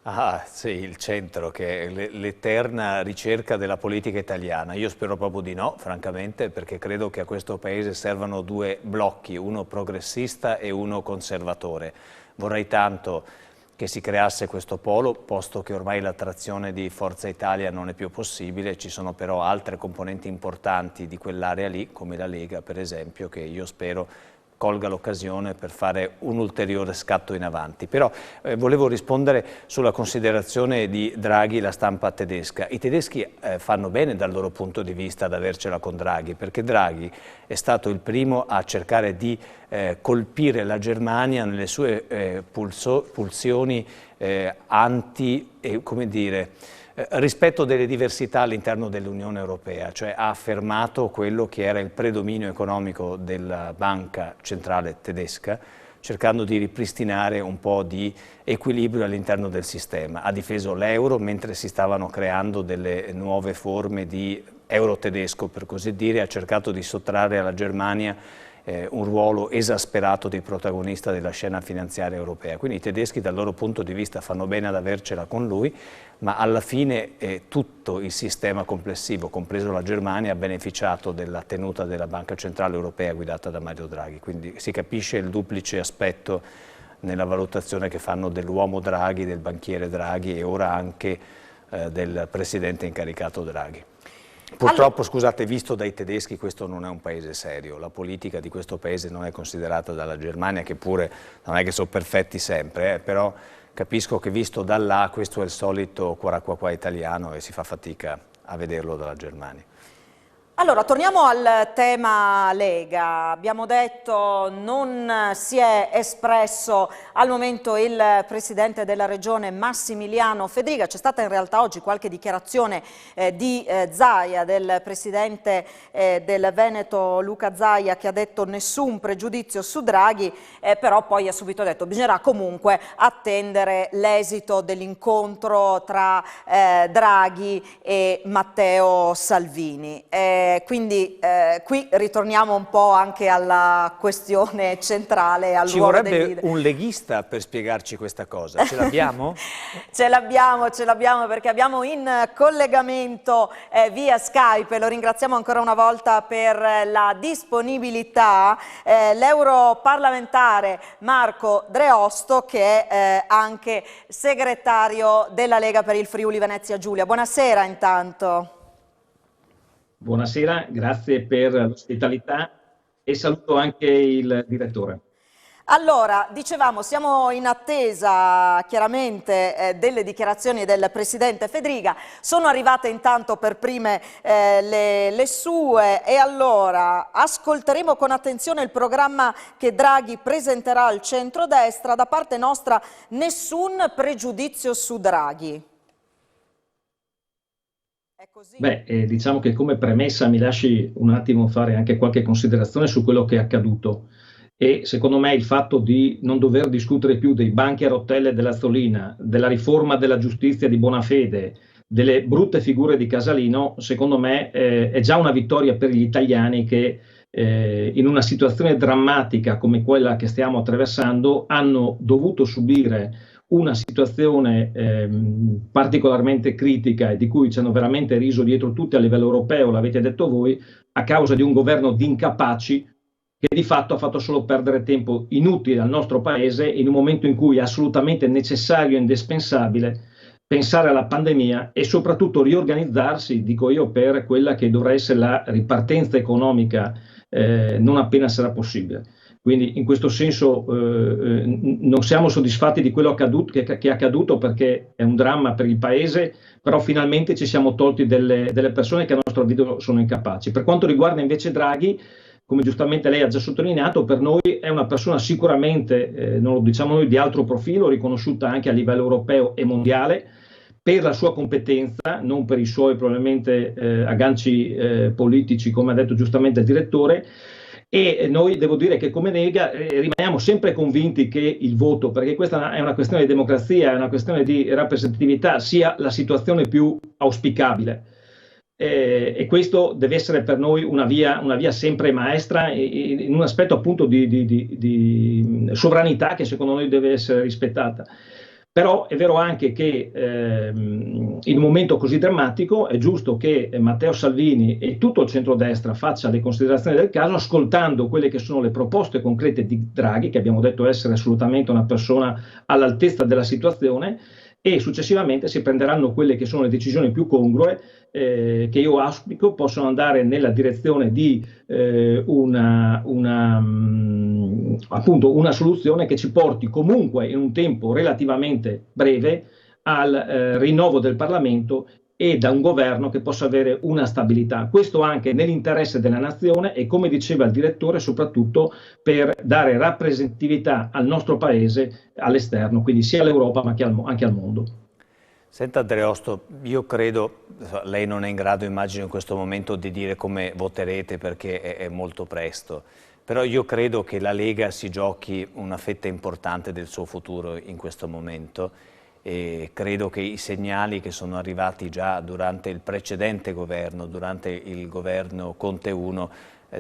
Ah sì, il centro che è l'eterna ricerca della politica italiana. Io spero proprio di no, francamente, perché credo che a questo Paese servano 2 blocchi, uno progressista e uno conservatore. Vorrei tanto che si creasse questo polo, posto che ormai l'attrazione di Forza Italia non è più possibile, ci sono però altre componenti importanti di quell'area lì, come la Lega per esempio, che io spero colga l'occasione per fare un ulteriore scatto in avanti. Però volevo rispondere sulla considerazione di Draghi, la stampa tedesca. I tedeschi fanno bene dal loro punto di vista ad avercela con Draghi, perché Draghi è stato il primo a cercare di colpire la Germania nelle sue pulsioni rispetto delle diversità all'interno dell'Unione Europea, cioè ha affermato quello che era il predominio economico della banca centrale tedesca, cercando di ripristinare un po' di equilibrio all'interno del sistema. Ha difeso l'euro mentre si stavano creando delle nuove forme di euro-tedesco per così dire, ha cercato di sottrarre alla Germania un ruolo esasperato di protagonista della scena finanziaria europea. Quindi i tedeschi dal loro punto di vista fanno bene ad avercela con lui, ma alla fine tutto il sistema complessivo, compreso la Germania, ha beneficiato della tenuta della Banca Centrale Europea guidata da Mario Draghi. Quindi si capisce il duplice aspetto nella valutazione che fanno dell'uomo Draghi, del banchiere Draghi e ora anche del presidente incaricato Draghi. Purtroppo, scusate, visto dai tedeschi questo non è un paese serio, la politica di questo paese non è considerata dalla Germania, che pure non è che sono perfetti sempre, però capisco che visto da là questo è il solito qua italiano e si fa fatica a vederlo dalla Germania. Allora, torniamo al tema Lega. Abbiamo detto non si è espresso al momento il Presidente della Regione Massimiliano Fedriga. C'è stata in realtà oggi qualche dichiarazione di Zaia, del Presidente del Veneto Luca Zaia, che ha detto nessun pregiudizio su Draghi, però poi ha subito detto bisognerà comunque attendere l'esito dell'incontro tra Draghi e Matteo Salvini. Quindi qui ritorniamo un po' anche alla questione centrale, al ruolo del leader. Ci vorrebbe un leghista per spiegarci questa cosa, ce l'abbiamo? Ce l'abbiamo perché abbiamo in collegamento via Skype, lo ringraziamo ancora una volta per la disponibilità, l'europarlamentare Marco Dreosto, che è anche segretario della Lega per il Friuli Venezia Giulia. Buonasera intanto. Buonasera, grazie per l'ospitalità e saluto anche il direttore. Allora, dicevamo, siamo in attesa chiaramente delle dichiarazioni del Presidente Fedriga, sono arrivate intanto per prime le sue e allora ascolteremo con attenzione il programma che Draghi presenterà al centrodestra. Da parte nostra nessun pregiudizio su Draghi. Beh, diciamo che come premessa mi lasci un attimo fare anche qualche considerazione su quello che è accaduto e secondo me il fatto di non dover discutere più dei banchi a rotelle dell'Azzolina, della riforma della giustizia di Bonafede, delle brutte figure di Casalino, secondo me è già una vittoria per gli italiani che in una situazione drammatica come quella che stiamo attraversando hanno dovuto subire una situazione particolarmente critica e di cui ci hanno veramente riso dietro tutti a livello europeo, l'avete detto voi, a causa di un governo di incapaci che di fatto ha fatto solo perdere tempo inutile al nostro Paese in un momento in cui è assolutamente necessario e indispensabile pensare alla pandemia e soprattutto riorganizzarsi, dico io, per quella che dovrà essere la ripartenza economica non appena sarà possibile. Quindi in questo senso non siamo soddisfatti di quello che è accaduto perché è un dramma per il Paese, però finalmente ci siamo tolti delle persone che a nostro avviso sono incapaci. Per quanto riguarda invece Draghi, come giustamente lei ha già sottolineato, per noi è una persona sicuramente, non lo diciamo noi, di altro profilo, riconosciuta anche a livello europeo e mondiale, per la sua competenza, non per i suoi probabilmente agganci politici, come ha detto giustamente il direttore. E noi devo dire che come Lega rimaniamo sempre convinti che il voto, perché questa è una questione di democrazia, è una questione di rappresentatività, sia la situazione più auspicabile. E questo deve essere per noi una via sempre maestra in un aspetto appunto di sovranità che secondo noi deve essere rispettata. Però è vero anche che in un momento così drammatico è giusto che Matteo Salvini e tutto il centrodestra faccia le considerazioni del caso, ascoltando quelle che sono le proposte concrete di Draghi, che abbiamo detto essere assolutamente una persona all'altezza della situazione, e successivamente si prenderanno quelle che sono le decisioni più congrue che io auspico possono andare nella direzione di appunto una soluzione che ci porti comunque in un tempo relativamente breve al rinnovo del Parlamento e da un governo che possa avere una stabilità. Questo anche nell'interesse della nazione e, come diceva il direttore, soprattutto per dare rappresentatività al nostro Paese all'esterno, quindi sia all'Europa ma anche al mondo. Senta Dreosto, io credo, lei non è in grado immagino in questo momento di dire come voterete perché è molto presto, però io credo che la Lega si giochi una fetta importante del suo futuro in questo momento e credo che i segnali che sono arrivati già durante il precedente governo, durante il governo Conte 1,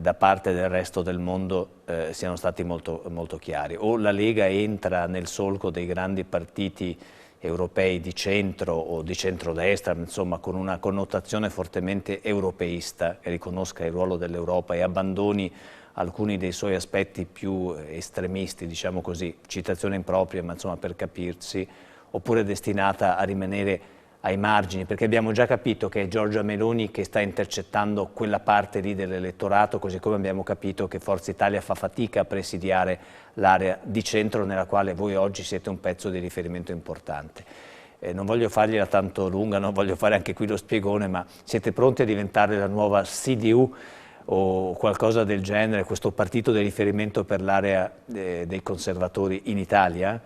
da parte del resto del mondo siano stati molto, molto chiari. O la Lega entra nel solco dei grandi partiti europei di centro o di centrodestra, insomma con una connotazione fortemente europeista, che riconosca il ruolo dell'Europa e abbandoni alcuni dei suoi aspetti più estremisti, diciamo così, citazione impropria, ma insomma per capirsi, oppure è destinata a rimanere ai margini, perché abbiamo già capito che è Giorgia Meloni che sta intercettando quella parte lì dell'elettorato, così come abbiamo capito che Forza Italia fa fatica a presidiare l'area di centro nella quale voi oggi siete un pezzo di riferimento importante. Non voglio fargliela tanto lunga, non voglio fare anche qui lo spiegone, ma siete pronti a diventare la nuova CDU o qualcosa del genere, questo partito di riferimento per l'area dei conservatori in Italia?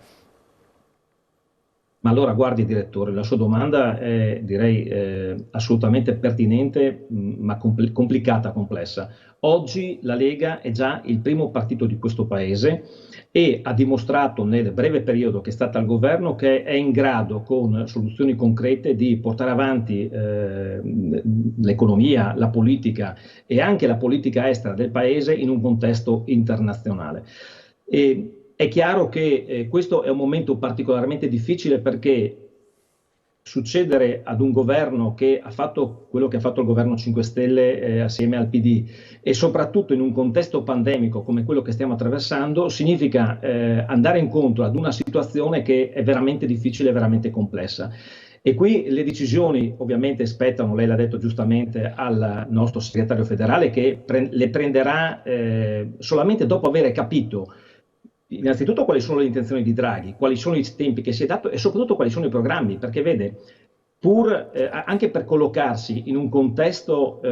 Ma allora guardi direttore, la sua domanda è direi assolutamente pertinente ma complicata, complessa. Oggi la Lega è già il primo partito di questo paese e ha dimostrato nel breve periodo che è stata al governo che è in grado con soluzioni concrete di portare avanti l'economia, la politica e anche la politica estera del paese in un contesto internazionale. È chiaro che questo è un momento particolarmente difficile perché succedere ad un governo che ha fatto quello che ha fatto il governo 5 Stelle assieme al PD e soprattutto in un contesto pandemico come quello che stiamo attraversando significa andare incontro ad una situazione che è veramente difficile e veramente complessa. E qui le decisioni ovviamente spettano, lei l'ha detto giustamente, al nostro segretario federale che le prenderà solamente dopo aver capito innanzitutto quali sono le intenzioni di Draghi, quali sono i tempi che si è dato e soprattutto quali sono i programmi, perché vede, pur anche per collocarsi in un contesto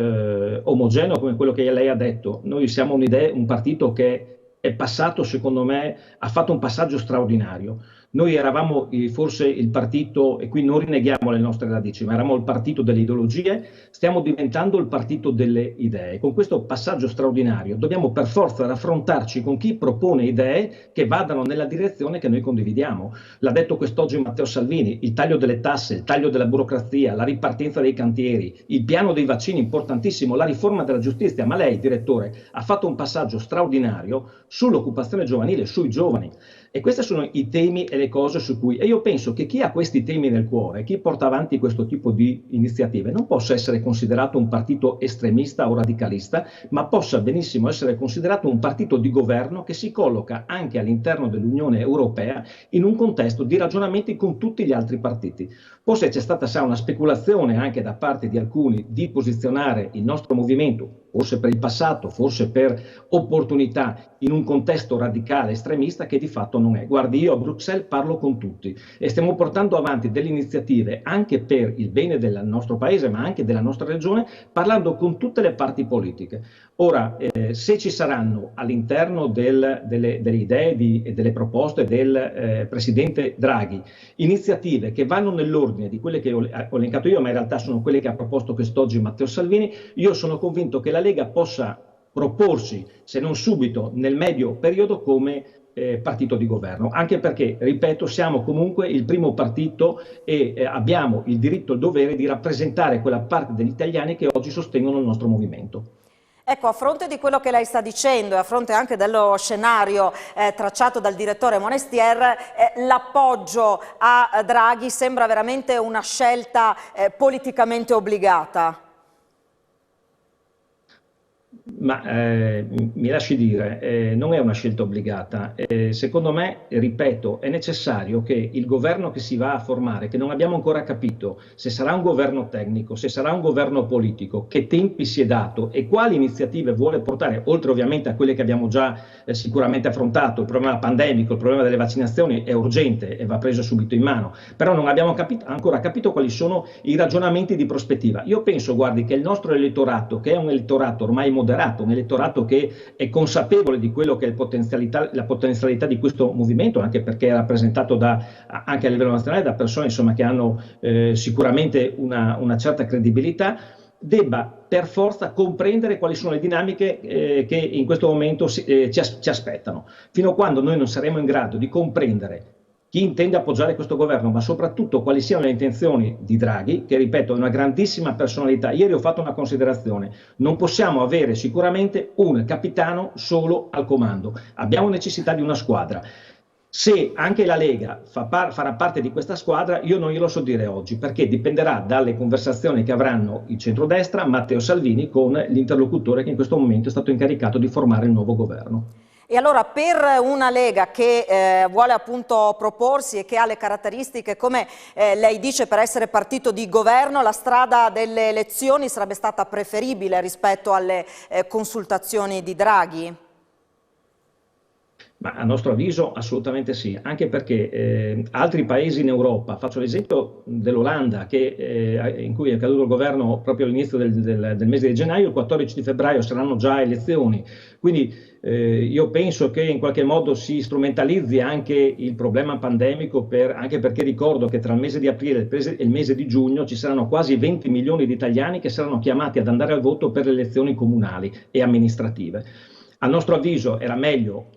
omogeneo come quello che lei ha detto, noi siamo un partito che è passato, secondo me, ha fatto un passaggio straordinario. Noi eravamo forse il partito, e qui non rinneghiamo le nostre radici, ma eravamo il partito delle ideologie, stiamo diventando il partito delle idee. Con questo passaggio straordinario dobbiamo per forza raffrontarci con chi propone idee che vadano nella direzione che noi condividiamo. L'ha detto quest'oggi Matteo Salvini, il taglio delle tasse, il taglio della burocrazia, la ripartenza dei cantieri, il piano dei vaccini importantissimo, la riforma della giustizia, ma lei, direttore, ha fatto un passaggio straordinario sull'occupazione giovanile, sui giovani. E questi sono i temi e le cose su cui, e io penso che chi ha questi temi nel cuore, chi porta avanti questo tipo di iniziative, non possa essere considerato un partito estremista o radicalista, ma possa benissimo essere considerato un partito di governo che si colloca anche all'interno dell'Unione Europea in un contesto di ragionamenti con tutti gli altri partiti. Forse c'è stata una speculazione anche da parte di alcuni di posizionare il nostro movimento, forse per il passato, forse per opportunità, in un contesto radicale estremista che di fatto non è. Guardi, io a Bruxelles parlo con tutti e stiamo portando avanti delle iniziative anche per il bene del nostro paese, ma anche della nostra regione, parlando con tutte le parti politiche. Ora, se ci saranno all'interno delle idee e delle proposte del Presidente Draghi iniziative che vanno nell'ordine di quelle che ho elencato io, ma in realtà sono quelle che ha proposto quest'oggi Matteo Salvini, io sono convinto che la Lega possa proporsi, se non subito, nel medio periodo come partito di governo, anche perché, ripeto, siamo comunque il primo partito e abbiamo il diritto e il dovere di rappresentare quella parte degli italiani che oggi sostengono il nostro movimento. Ecco, a fronte di quello che lei sta dicendo e a fronte anche dello scenario tracciato dal direttore Monestier, l'appoggio a Draghi sembra veramente una scelta politicamente obbligata. Ma mi lasci dire, non è una scelta obbligata. Secondo me, ripeto, è necessario che il governo che si va a formare, che non abbiamo ancora capito se sarà un governo tecnico, se sarà un governo politico, che tempi si è dato e quali iniziative vuole portare, oltre ovviamente a quelle che abbiamo già sicuramente affrontato. Il problema pandemico, il problema delle vaccinazioni è urgente e va preso subito in mano, però non abbiamo ancora capito quali sono i ragionamenti di prospettiva. Io penso, guardi, che il nostro elettorato, che è un elettorato ormai moderato, un elettorato che è consapevole di quello che è la potenzialità di questo movimento, anche perché è rappresentato anche a livello nazionale da persone insomma, che hanno sicuramente una certa credibilità, debba per forza comprendere quali sono le dinamiche che in questo momento ci aspettano. Fino a quando noi non saremo in grado di comprendere chi intende appoggiare questo governo, ma soprattutto quali siano le intenzioni di Draghi, che ripeto è una grandissima personalità. Ieri ho fatto una considerazione: non possiamo avere sicuramente un capitano solo al comando, abbiamo necessità di una squadra. Se anche la Lega farà parte di questa squadra, io non glielo so dire oggi, perché dipenderà dalle conversazioni che avranno il centrodestra, Matteo Salvini, con l'interlocutore che in questo momento è stato incaricato di formare il nuovo governo. E allora per una Lega che vuole appunto proporsi e che ha le caratteristiche, come lei dice, per essere partito di governo, la strada delle elezioni sarebbe stata preferibile rispetto alle consultazioni di Draghi? Ma a nostro avviso assolutamente sì, anche perché altri paesi in Europa, faccio l'esempio dell'Olanda in cui è caduto il governo proprio all'inizio del mese di gennaio, il 14 di febbraio saranno già elezioni, quindi io penso che in qualche modo si strumentalizzi anche il problema pandemico, anche perché ricordo che tra il mese di aprile e il mese di giugno ci saranno quasi 20 milioni di italiani che saranno chiamati ad andare al voto per le elezioni comunali e amministrative. A nostro avviso era meglio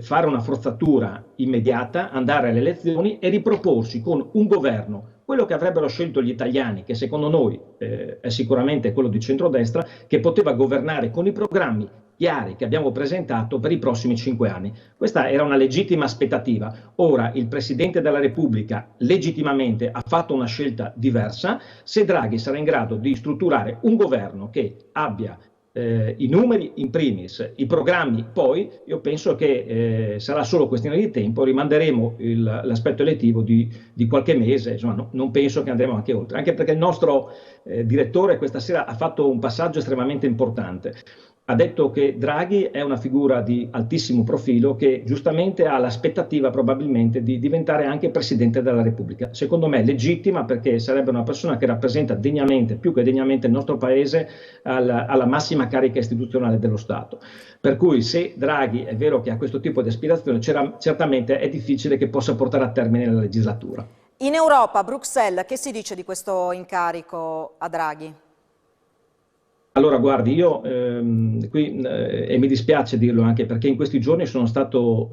fare una forzatura immediata, andare alle elezioni e riproporsi con un governo, quello che avrebbero scelto gli italiani, che secondo noi è sicuramente quello di centrodestra, che poteva governare con i programmi chiari che abbiamo presentato per i prossimi 5 anni. Questa era una legittima aspettativa. Ora il Presidente della Repubblica legittimamente ha fatto una scelta diversa. Se Draghi sarà in grado di strutturare un governo che abbia i numeri in primis, i programmi poi, io penso che sarà solo questione di tempo, rimanderemo l'aspetto elettivo di qualche mese, insomma, non penso che andremo anche oltre, anche perché il nostro direttore questa sera ha fatto un passaggio estremamente importante. Ha detto che Draghi è una figura di altissimo profilo che giustamente ha l'aspettativa probabilmente di diventare anche Presidente della Repubblica. Secondo me legittima, perché sarebbe una persona che rappresenta degnamente, più che degnamente, il nostro Paese alla massima carica istituzionale dello Stato. Per cui se Draghi è vero che ha questo tipo di aspirazione, certamente è difficile che possa portare a termine la legislatura. In Europa, a Bruxelles, che si dice di questo incarico a Draghi? Allora, guardi, io qui, e mi dispiace dirlo anche perché in questi giorni sono stato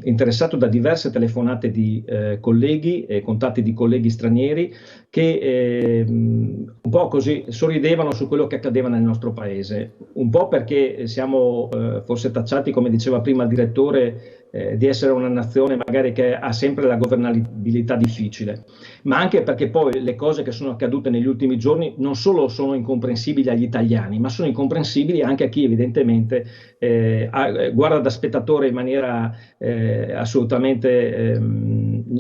interessato da diverse telefonate di colleghi e contatti di colleghi stranieri che un po' così sorridevano su quello che accadeva nel nostro paese, un po' perché siamo forse tacciati, come diceva prima il direttore, di essere una nazione magari che ha sempre la governabilità difficile, ma anche perché poi le cose che sono accadute negli ultimi giorni non solo sono incomprensibili agli italiani, ma sono incomprensibili anche a chi evidentemente guarda da spettatore in maniera assolutamente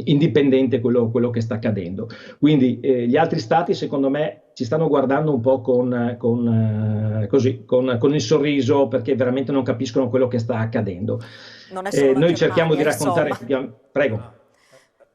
indipendente quello che sta accadendo. Quindi gli altri stati, secondo me, ci stanno guardando un po' con il sorriso, perché veramente non capiscono quello che sta accadendo. Non è solo noi cerchiamo di raccontare. insomma. Prego.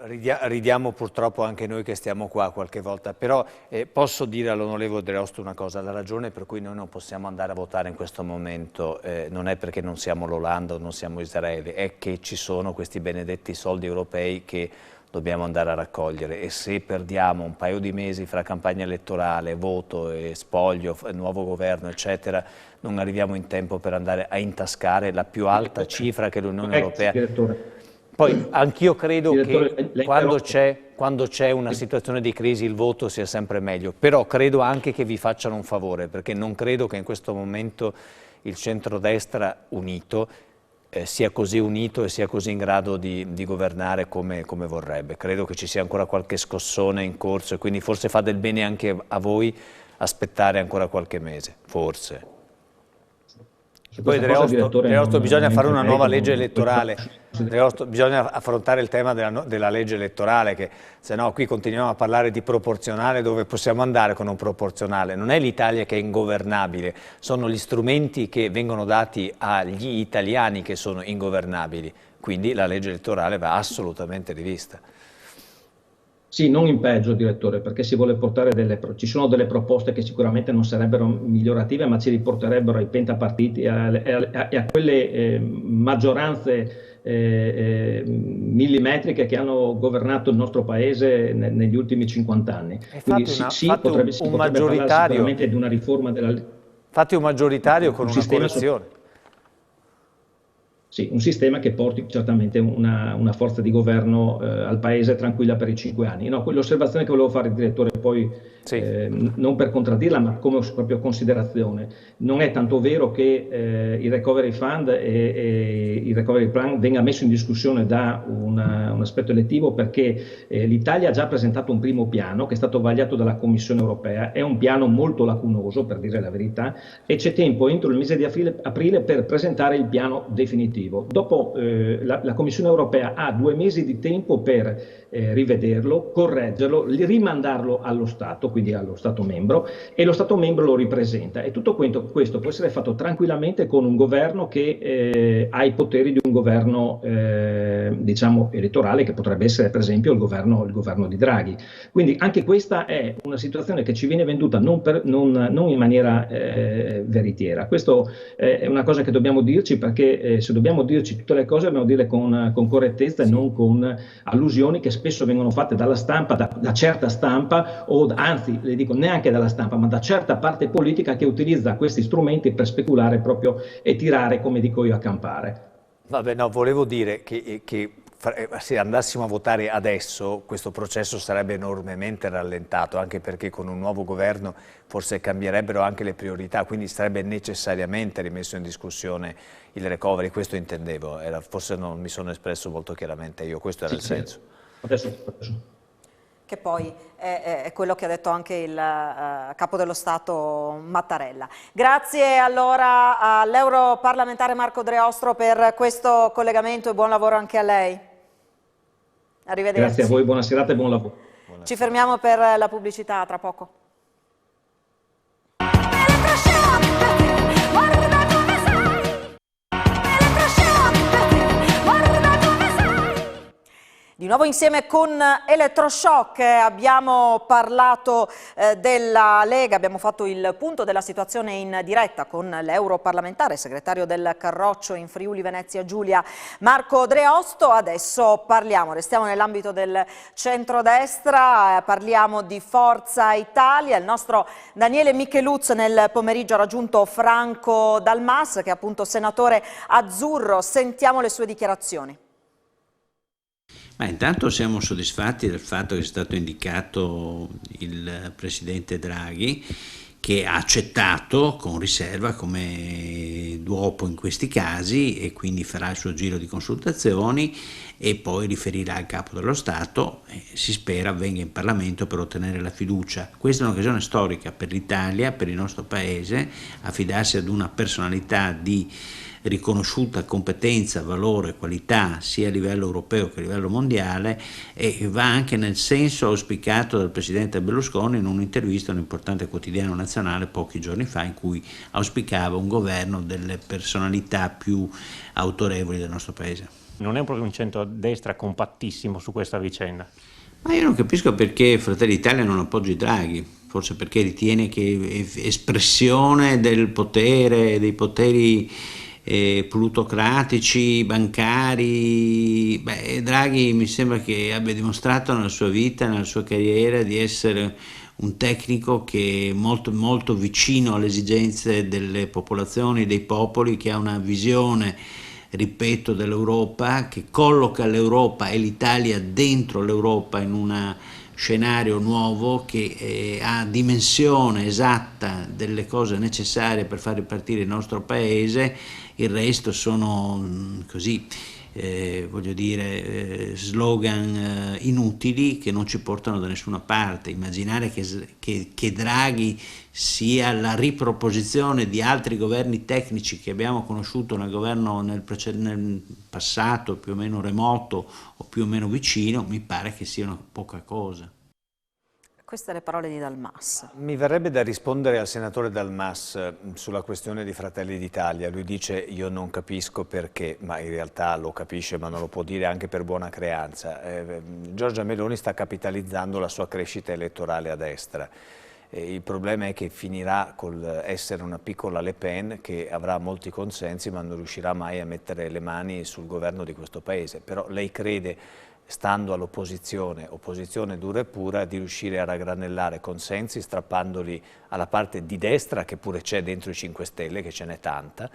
Ridiamo purtroppo anche noi che stiamo qua qualche volta, però posso dire all'onorevole Dreosto una cosa: la ragione per cui noi non possiamo andare a votare in questo momento non è perché non siamo l'Olanda o non siamo Israele, è che ci sono questi benedetti soldi europei che dobbiamo andare a raccogliere, e se perdiamo un paio di mesi fra campagna elettorale, voto e spoglio, nuovo governo eccetera, non arriviamo in tempo per andare a intascare la più alta cifra che l'Unione Europea. Direttore. Poi anch'io credo Direttore, che quando c'è una situazione di crisi il voto sia sempre meglio, però credo anche che vi facciano un favore, perché non credo che in questo momento il centrodestra unito sia così unito e sia così in grado di governare come vorrebbe. Credo che ci sia ancora qualche scossone in corso e quindi forse fa del bene anche a voi aspettare ancora qualche mese, forse. Poi Dreosto, bisogna fare una nuova legge elettorale, Dreosto, bisogna affrontare il tema della legge elettorale, che se no qui continuiamo a parlare di proporzionale, dove possiamo andare con un proporzionale. Non è l'Italia che è ingovernabile, sono gli strumenti che vengono dati agli italiani che sono ingovernabili, quindi la legge elettorale va assolutamente rivista. Sì, non in peggio, direttore, perché si vuole portare ci sono delle proposte che sicuramente non sarebbero migliorative, ma ci riporterebbero ai pentapartiti e a quelle maggioranze millimetriche che hanno governato il nostro paese negli ultimi 50 anni. Quindi si potrebbe parlare sicuramente di una riforma della legge. Fatti un maggioritario con una correzione. Sì, un sistema che porti certamente una forza di governo al Paese tranquilla per i 5 anni. No, l'osservazione che volevo fare, direttore, poi Sì. non per contraddirla, ma come proprio considerazione, non è tanto vero che il Recovery Fund e il Recovery Plan venga messo in discussione da un aspetto elettivo, perché l'Italia ha già presentato un primo piano che è stato vagliato dalla Commissione europea, è un piano molto lacunoso, per dire la verità, e c'è tempo entro il mese di aprile per presentare il piano definitivo. Dopo la Commissione europea ha 2 mesi di tempo per rivederlo, correggerlo, rimandarlo allo Stato, quindi allo Stato membro, e lo Stato membro lo ripresenta. E tutto questo può essere fatto tranquillamente con un governo che ha i poteri di un governo diciamo elettorale, che potrebbe essere per esempio il governo di Draghi. Quindi anche questa è una situazione che ci viene venduta non in maniera veritiera. Questo è una cosa che dobbiamo dirci, perché se dobbiamo dirci tutte le cose dobbiamo dirle con correttezza, sì, e non con allusioni che spesso vengono fatte dalla stampa, da certa stampa, o anzi le dico neanche dalla stampa, ma da certa parte politica che utilizza questi strumenti per speculare proprio e tirare, come dico io, a campare. Vabbè, no, volevo dire che se andassimo a votare adesso questo processo sarebbe enormemente rallentato, anche perché con un nuovo governo forse cambierebbero anche le priorità, quindi sarebbe necessariamente rimesso in discussione il recovery, questo intendevo, forse non mi sono espresso molto chiaramente io, questo era il senso. Adesso. Che poi è quello che ha detto anche il Capo dello Stato Mattarella. Grazie allora all'europarlamentare Marco Dreostro per questo collegamento e buon lavoro anche a lei. Arrivederci. Grazie a voi, buona serata e buon lavoro. Ci fermiamo per la pubblicità, tra poco. Di nuovo insieme con Elettroshock abbiamo parlato della Lega, abbiamo fatto il punto della situazione in diretta con l'europarlamentare, segretario del Carroccio in Friuli Venezia Giulia, Marco Dreostro. Adesso restiamo nell'ambito del centrodestra, parliamo di Forza Italia. Il nostro Daniele Micheluz nel pomeriggio ha raggiunto Franco Dal Mas, che è appunto senatore azzurro. Sentiamo le sue dichiarazioni. Ma intanto siamo soddisfatti del fatto che è stato indicato il presidente Draghi, che ha accettato con riserva come duopo in questi casi, e quindi farà il suo giro di consultazioni e poi riferirà al Capo dello Stato, si spera venga in Parlamento per ottenere la fiducia. Questa è un'occasione storica per l'Italia, per il nostro Paese, affidarsi ad una personalità di riconosciuta competenza, valore, qualità sia a livello europeo che a livello mondiale, e va anche nel senso auspicato dal presidente Berlusconi in un'intervista a un importante quotidiano nazionale pochi giorni fa, in cui auspicava un governo delle personalità più autorevoli del nostro Paese. Non è proprio un centrodestra compattissimo su questa vicenda? Ma io non capisco perché Fratelli d'Italia non appoggi Draghi, forse perché ritiene che espressione del potere, dei poteri plutocratici, bancari. Draghi mi sembra che abbia dimostrato nella sua vita, nella sua carriera, di essere un tecnico che è molto, molto vicino alle esigenze delle popolazioni, dei popoli, che ha una visione, ripeto, dell'Europa, che colloca l'Europa e l'Italia dentro l'Europa in un scenario nuovo, che ha dimensione esatta delle cose necessarie per far ripartire il nostro Paese. Il resto sono così, voglio dire, slogan inutili che non ci portano da nessuna parte. Immaginare che Draghi sia la riproposizione di altri governi tecnici che abbiamo conosciuto nel passato più o meno remoto o più o meno vicino, mi pare che sia una poca cosa. Queste le parole di Dal Mas. Mi verrebbe da rispondere al senatore Dal Mas sulla questione di Fratelli d'Italia. Lui dice: io non capisco perché, ma in realtà lo capisce, ma non lo può dire anche per buona creanza. Giorgia Meloni sta capitalizzando la sua crescita elettorale a destra. Il problema è che finirà col essere una piccola Le Pen che avrà molti consensi ma non riuscirà mai a mettere le mani sul governo di questo Paese. Però lei crede, stando all'opposizione, opposizione dura e pura, di riuscire a raggranellare consensi strappandoli alla parte di destra, che pure c'è dentro i 5 Stelle, che ce n'è tanta,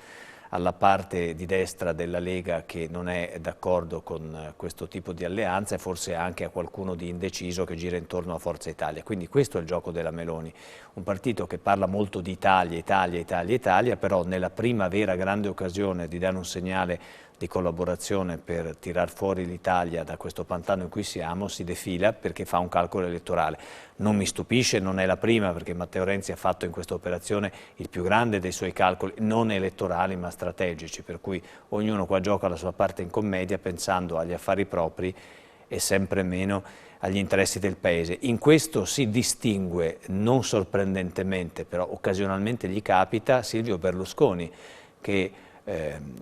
alla parte di destra della Lega che non è d'accordo con questo tipo di alleanza e forse anche a qualcuno di indeciso che gira intorno a Forza Italia. Quindi questo è il gioco della Meloni, un partito che parla molto di Italia, Italia, Italia, Italia, però nella prima vera grande occasione di dare un segnale di collaborazione per tirar fuori l'Italia da questo pantano in cui siamo, si defila perché fa un calcolo elettorale. Non mi stupisce, non è la prima, perché Matteo Renzi ha fatto in questa operazione il più grande dei suoi calcoli, non elettorali ma strategici, per cui ognuno qua gioca la sua parte in commedia pensando agli affari propri e sempre meno agli interessi del Paese. In questo si distingue, non sorprendentemente, però occasionalmente gli capita, Silvio Berlusconi, che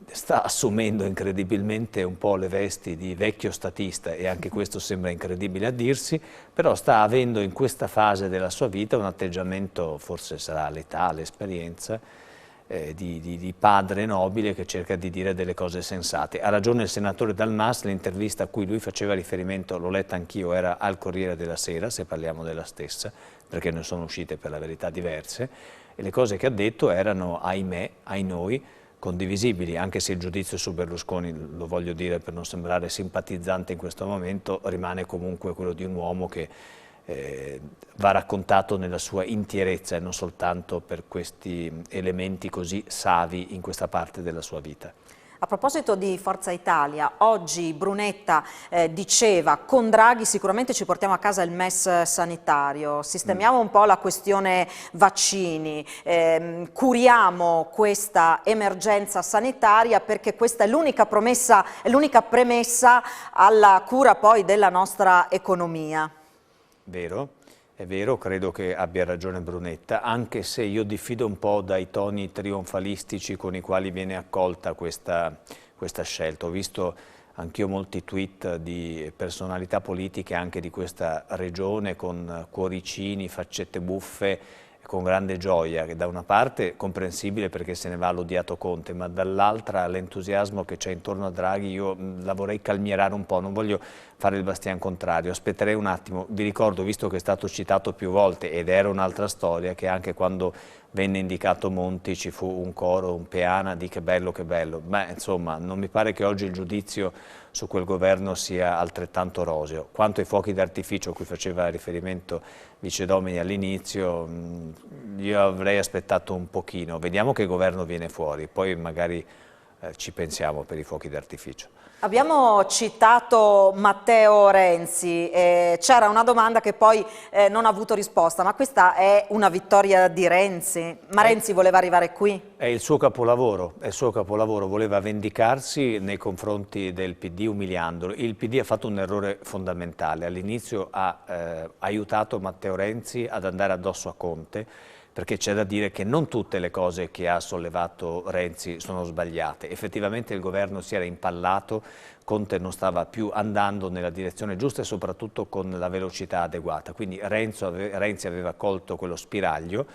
sta assumendo incredibilmente un po' le vesti di vecchio statista, e anche questo sembra incredibile a dirsi, però sta avendo in questa fase della sua vita un atteggiamento, forse sarà l'età, l'esperienza, di padre nobile che cerca di dire delle cose sensate. Ha ragione il senatore Dal Mas, l'intervista a cui lui faceva riferimento, l'ho letta anch'io, era al Corriere della Sera, se parliamo della stessa, perché ne sono uscite per la verità diverse, e le cose che ha detto erano, ahimè, ai noi, condivisibili, anche se il giudizio su Berlusconi, lo voglio dire per non sembrare simpatizzante in questo momento, rimane comunque quello di un uomo che va raccontato nella sua intierezza e non soltanto per questi elementi così savi in questa parte della sua vita. A proposito di Forza Italia, oggi Brunetta diceva con Draghi sicuramente ci portiamo a casa il MES sanitario, sistemiamo un po' la questione vaccini, curiamo questa emergenza sanitaria perché questa è l'unica promessa, è l'unica premessa alla cura poi della nostra economia. Vero, è vero, credo che abbia ragione Brunetta, anche se io diffido un po' dai toni trionfalistici con i quali viene accolta questa scelta. Ho visto anch'io molti tweet di personalità politiche anche di questa regione con cuoricini, faccette buffe, con grande gioia, che da una parte comprensibile perché se ne va l'odiato Conte, ma dall'altra l'entusiasmo che c'è intorno a Draghi io la vorrei calmierare un po', non voglio fare il bastian contrario, aspetterei un attimo. Vi ricordo, visto che è stato citato più volte ed era un'altra storia, che anche quando venne indicato Monti ci fu un coro, un peana di che bello, beh insomma non mi pare che oggi il giudizio su quel governo sia altrettanto roseo. Quanto ai fuochi d'artificio a cui faceva riferimento Vice Domini all'inizio, io avrei aspettato un pochino, vediamo che governo viene fuori, poi magari ci pensiamo per i fuochi d'artificio. Abbiamo citato Matteo Renzi, c'era una domanda che poi non ha avuto risposta, ma questa è una vittoria di Renzi? Ma Renzi voleva arrivare qui? È il suo capolavoro, voleva vendicarsi nei confronti del PD umiliandolo. Il PD ha fatto un errore fondamentale, all'inizio ha aiutato Matteo Renzi ad andare addosso a Conte, perché c'è da dire che non tutte le cose che ha sollevato Renzi sono sbagliate. Effettivamente il governo si era impallato, Conte non stava più andando nella direzione giusta e soprattutto con la velocità adeguata. Quindi Renzi aveva colto quello spiraglio,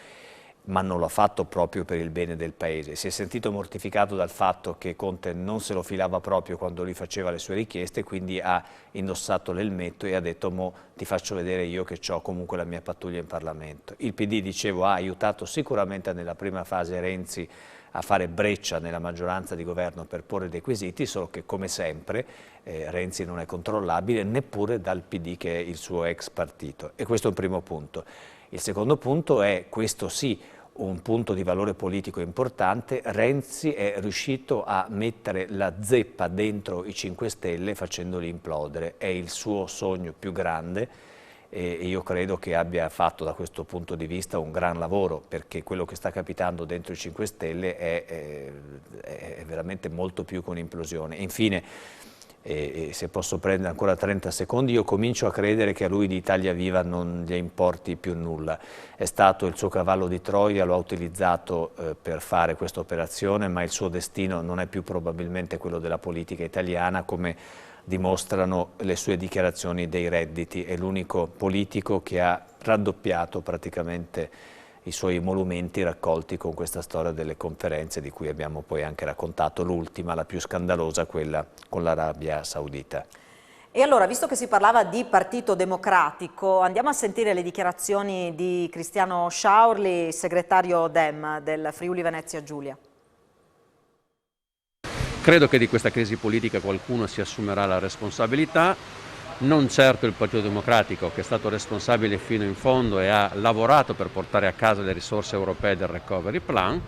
ma non l'ha fatto proprio per il bene del Paese. Si è sentito mortificato dal fatto che Conte non se lo filava proprio quando lui faceva le sue richieste, quindi ha indossato l'elmetto e ha detto mo ti faccio vedere io che ho comunque la mia pattuglia in Parlamento. Il PD, dicevo, ha aiutato sicuramente nella prima fase Renzi a fare breccia nella maggioranza di governo per porre dei quesiti, solo che come sempre Renzi non è controllabile neppure dal PD che è il suo ex partito. E questo è un primo punto. Il secondo punto è, questo sì, un punto di valore politico importante, Renzi è riuscito a mettere la zeppa dentro i 5 Stelle facendoli implodere, è il suo sogno più grande e io credo che abbia fatto da questo punto di vista un gran lavoro, perché quello che sta capitando dentro i 5 Stelle è veramente molto più che un'implosione. Infine, se posso prendere ancora 30 secondi, io comincio a credere che a lui di Italia Viva non gli importi più nulla. È stato il suo cavallo di Troia, lo ha utilizzato per fare questa operazione, ma il suo destino non è più probabilmente quello della politica italiana, come dimostrano le sue dichiarazioni dei redditi. È l'unico politico che ha raddoppiato praticamente i suoi emolumenti raccolti con questa storia delle conferenze di cui abbiamo poi anche raccontato, l'ultima, la più scandalosa, quella con l'Arabia Saudita. E allora, visto che si parlava di Partito Democratico, andiamo a sentire le dichiarazioni di Cristiano Sciaurli, segretario Dem del Friuli Venezia Giulia. credo che di questa crisi politica qualcuno si assumerà la responsabilità, non certo il Partito Democratico, che è stato responsabile fino in fondo e ha lavorato per portare a casa le risorse europee del Recovery Plan.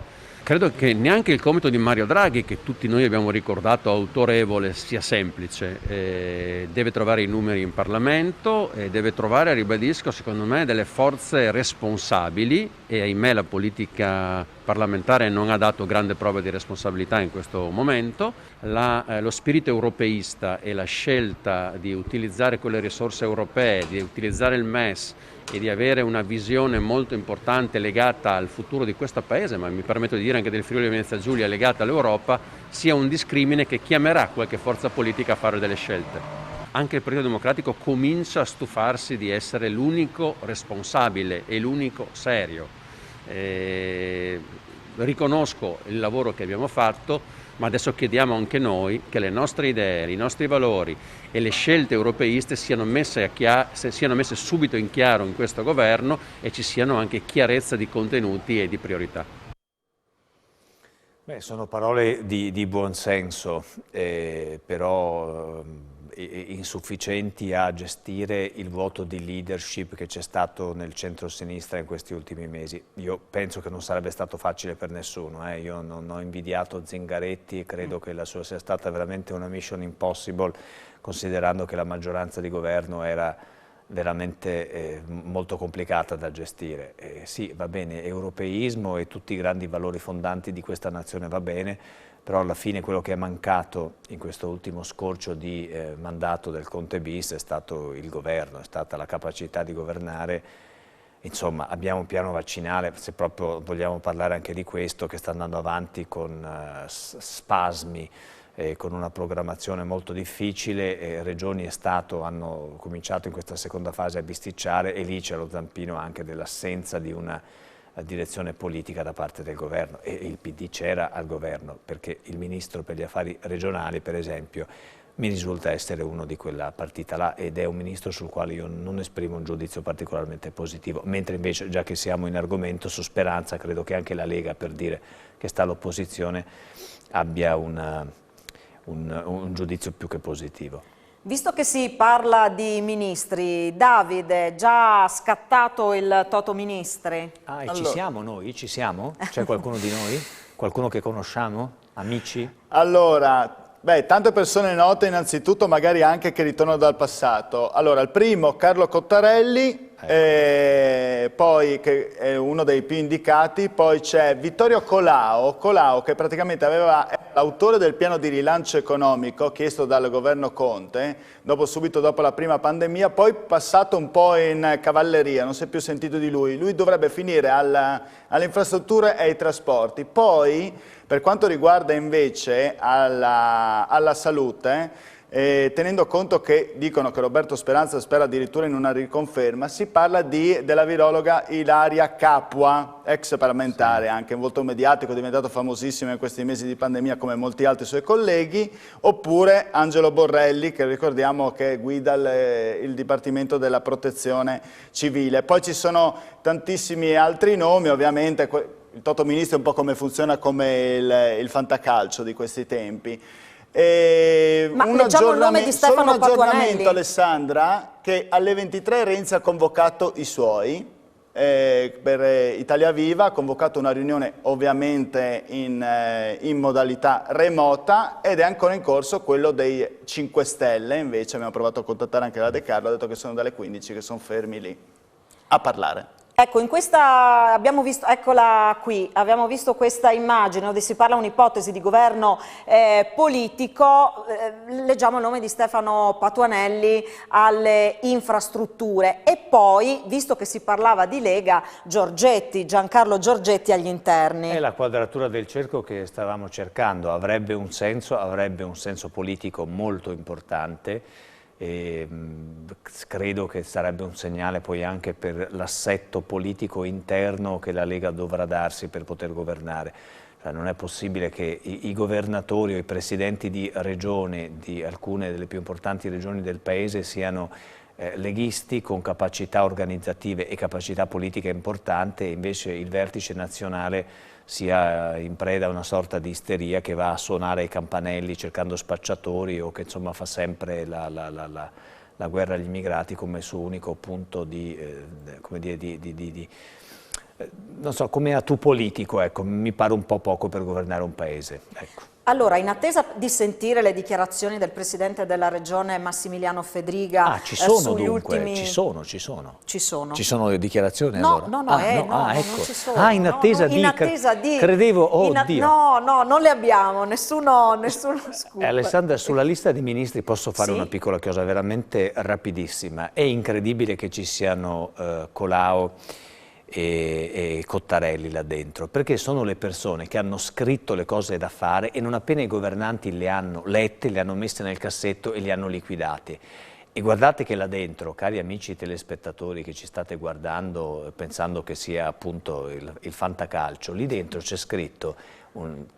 Credo che neanche il compito di Mario Draghi, che tutti noi abbiamo ricordato autorevole, sia semplice. Deve trovare i numeri in Parlamento e deve trovare, ribadisco, secondo me, delle forze responsabili, e ahimè la politica parlamentare non ha dato grande prova di responsabilità in questo momento. Lo spirito europeista e la scelta di utilizzare quelle risorse europee, di utilizzare il MES e di avere una visione molto importante legata al futuro di questo Paese, ma mi permetto di dire anche del Friuli Venezia Giulia, legata all'Europa, sia un discrimine che chiamerà qualche forza politica a fare delle scelte. Anche il Partito Democratico comincia a stufarsi di essere l'unico responsabile e l'unico serio. Riconosco il lavoro che abbiamo fatto, ma adesso chiediamo anche noi che le nostre idee, i nostri valori e le scelte europeiste siano messe subito in chiaro in questo governo e ci siano anche chiarezza di contenuti e di priorità. Beh, sono parole di buon senso, però insufficienti a gestire il vuoto di leadership che c'è stato nel centro-sinistra in questi ultimi mesi. Io penso che non sarebbe stato facile per nessuno, io non ho invidiato Zingaretti e credo che la sua sia stata veramente una mission impossible, considerando che la maggioranza di governo era veramente molto complicata da gestire. Sì, va bene, europeismo e tutti i grandi valori fondanti di questa nazione va bene, però alla fine quello che è mancato in questo ultimo scorcio di mandato del Conte bis è stato il governo, è stata la capacità di governare. Insomma, abbiamo un piano vaccinale, se proprio vogliamo parlare anche di questo, che sta andando avanti con spasmi, con una programmazione molto difficile. Regioni e Stato hanno cominciato in questa seconda fase a bisticciare e lì c'è lo zampino anche dell'assenza di una direzione politica da parte del governo, e il PD c'era al governo, perché il ministro per gli affari regionali, per esempio, mi risulta essere uno di quella partita là, ed è un ministro sul quale io non esprimo un giudizio particolarmente positivo, mentre invece, già che siamo in argomento, su Speranza credo che anche la Lega, per dire che sta all'opposizione, abbia un giudizio più che positivo. Visto che si parla di ministri, Davide, già scattato il Toto Ministri? Ah, e ci siamo noi? Ci siamo? C'è qualcuno di noi? Qualcuno che conosciamo? Amici? Allora, tante persone note innanzitutto, magari anche che ritornano dal passato. Allora, il primo, Carlo Cottarelli, poi che è uno dei più indicati, poi c'è Vittorio Colao che praticamente è l'autore del piano di rilancio economico chiesto dal governo Conte, subito dopo la prima pandemia, poi passato un po' in cavalleria, non si è più sentito di lui. Lui dovrebbe finire alle infrastrutture e ai trasporti. Poi, per quanto riguarda invece alla salute, tenendo conto che dicono che Roberto Speranza spera addirittura in una riconferma, si parla della virologa Ilaria Capua, ex parlamentare, anche molto mediatico, diventato famosissimo in questi mesi di pandemia come molti altri suoi colleghi, oppure Angelo Borrelli, che ricordiamo che guida il Dipartimento della Protezione Civile. Poi ci sono tantissimi altri nomi, ovviamente il Toto Ministri è un po' come funziona come il fantacalcio di questi tempi. Ma leggiamo il nome di Stefano Patuanelli. Solo un aggiornamento, Alessandra, che alle 23 Renzi ha convocato i suoi per Italia Viva, ha convocato una riunione ovviamente in modalità remota, ed è ancora in corso quello dei 5 Stelle, invece abbiamo provato a contattare anche la De Carlo, ha detto che sono dalle 15 che sono fermi lì a parlare. Ecco, in questa abbiamo visto, eccola qui, abbiamo visto questa immagine dove si parla un'ipotesi di governo politico, leggiamo il nome di Stefano Patuanelli alle infrastrutture, e poi, visto che si parlava di Lega, Giancarlo Giorgetti agli interni. È la quadratura del cerchio che stavamo cercando, avrebbe un senso politico molto importante. E credo che sarebbe un segnale poi anche per l'assetto politico interno che la Lega dovrà darsi per poter governare. Cioè, non è possibile che i governatori o i presidenti di regione di alcune delle più importanti regioni del Paese siano leghisti con capacità organizzative e capacità politiche importanti, e invece il vertice nazionale sia in preda a una sorta di isteria che va a suonare i campanelli cercando spacciatori, o che insomma fa sempre la guerra agli immigrati come suo unico punto non so, come atu politico, ecco, mi pare un po' poco per governare un paese. Ecco. Allora, in attesa di sentire le dichiarazioni del Presidente della Regione Massimiliano Fedriga ci sono sugli dunque, ultimi... ci sono. Ci sono le dichiarazioni no, allora? No, ecco. non ci sono. In attesa di... In attesa di... Credevo, oddio. No, non le abbiamo, nessuno scoop. Alessandra, sulla lista di ministri posso fare Sì? una piccola cosa veramente rapidissima. È incredibile che ci siano Colao e Cottarelli là dentro, perché sono le persone che hanno scritto le cose da fare e non appena i governanti le hanno lette, le hanno messe nel cassetto e le hanno liquidate. E guardate che là dentro, cari amici telespettatori che ci state guardando pensando che sia appunto il fantacalcio, lì dentro c'è scritto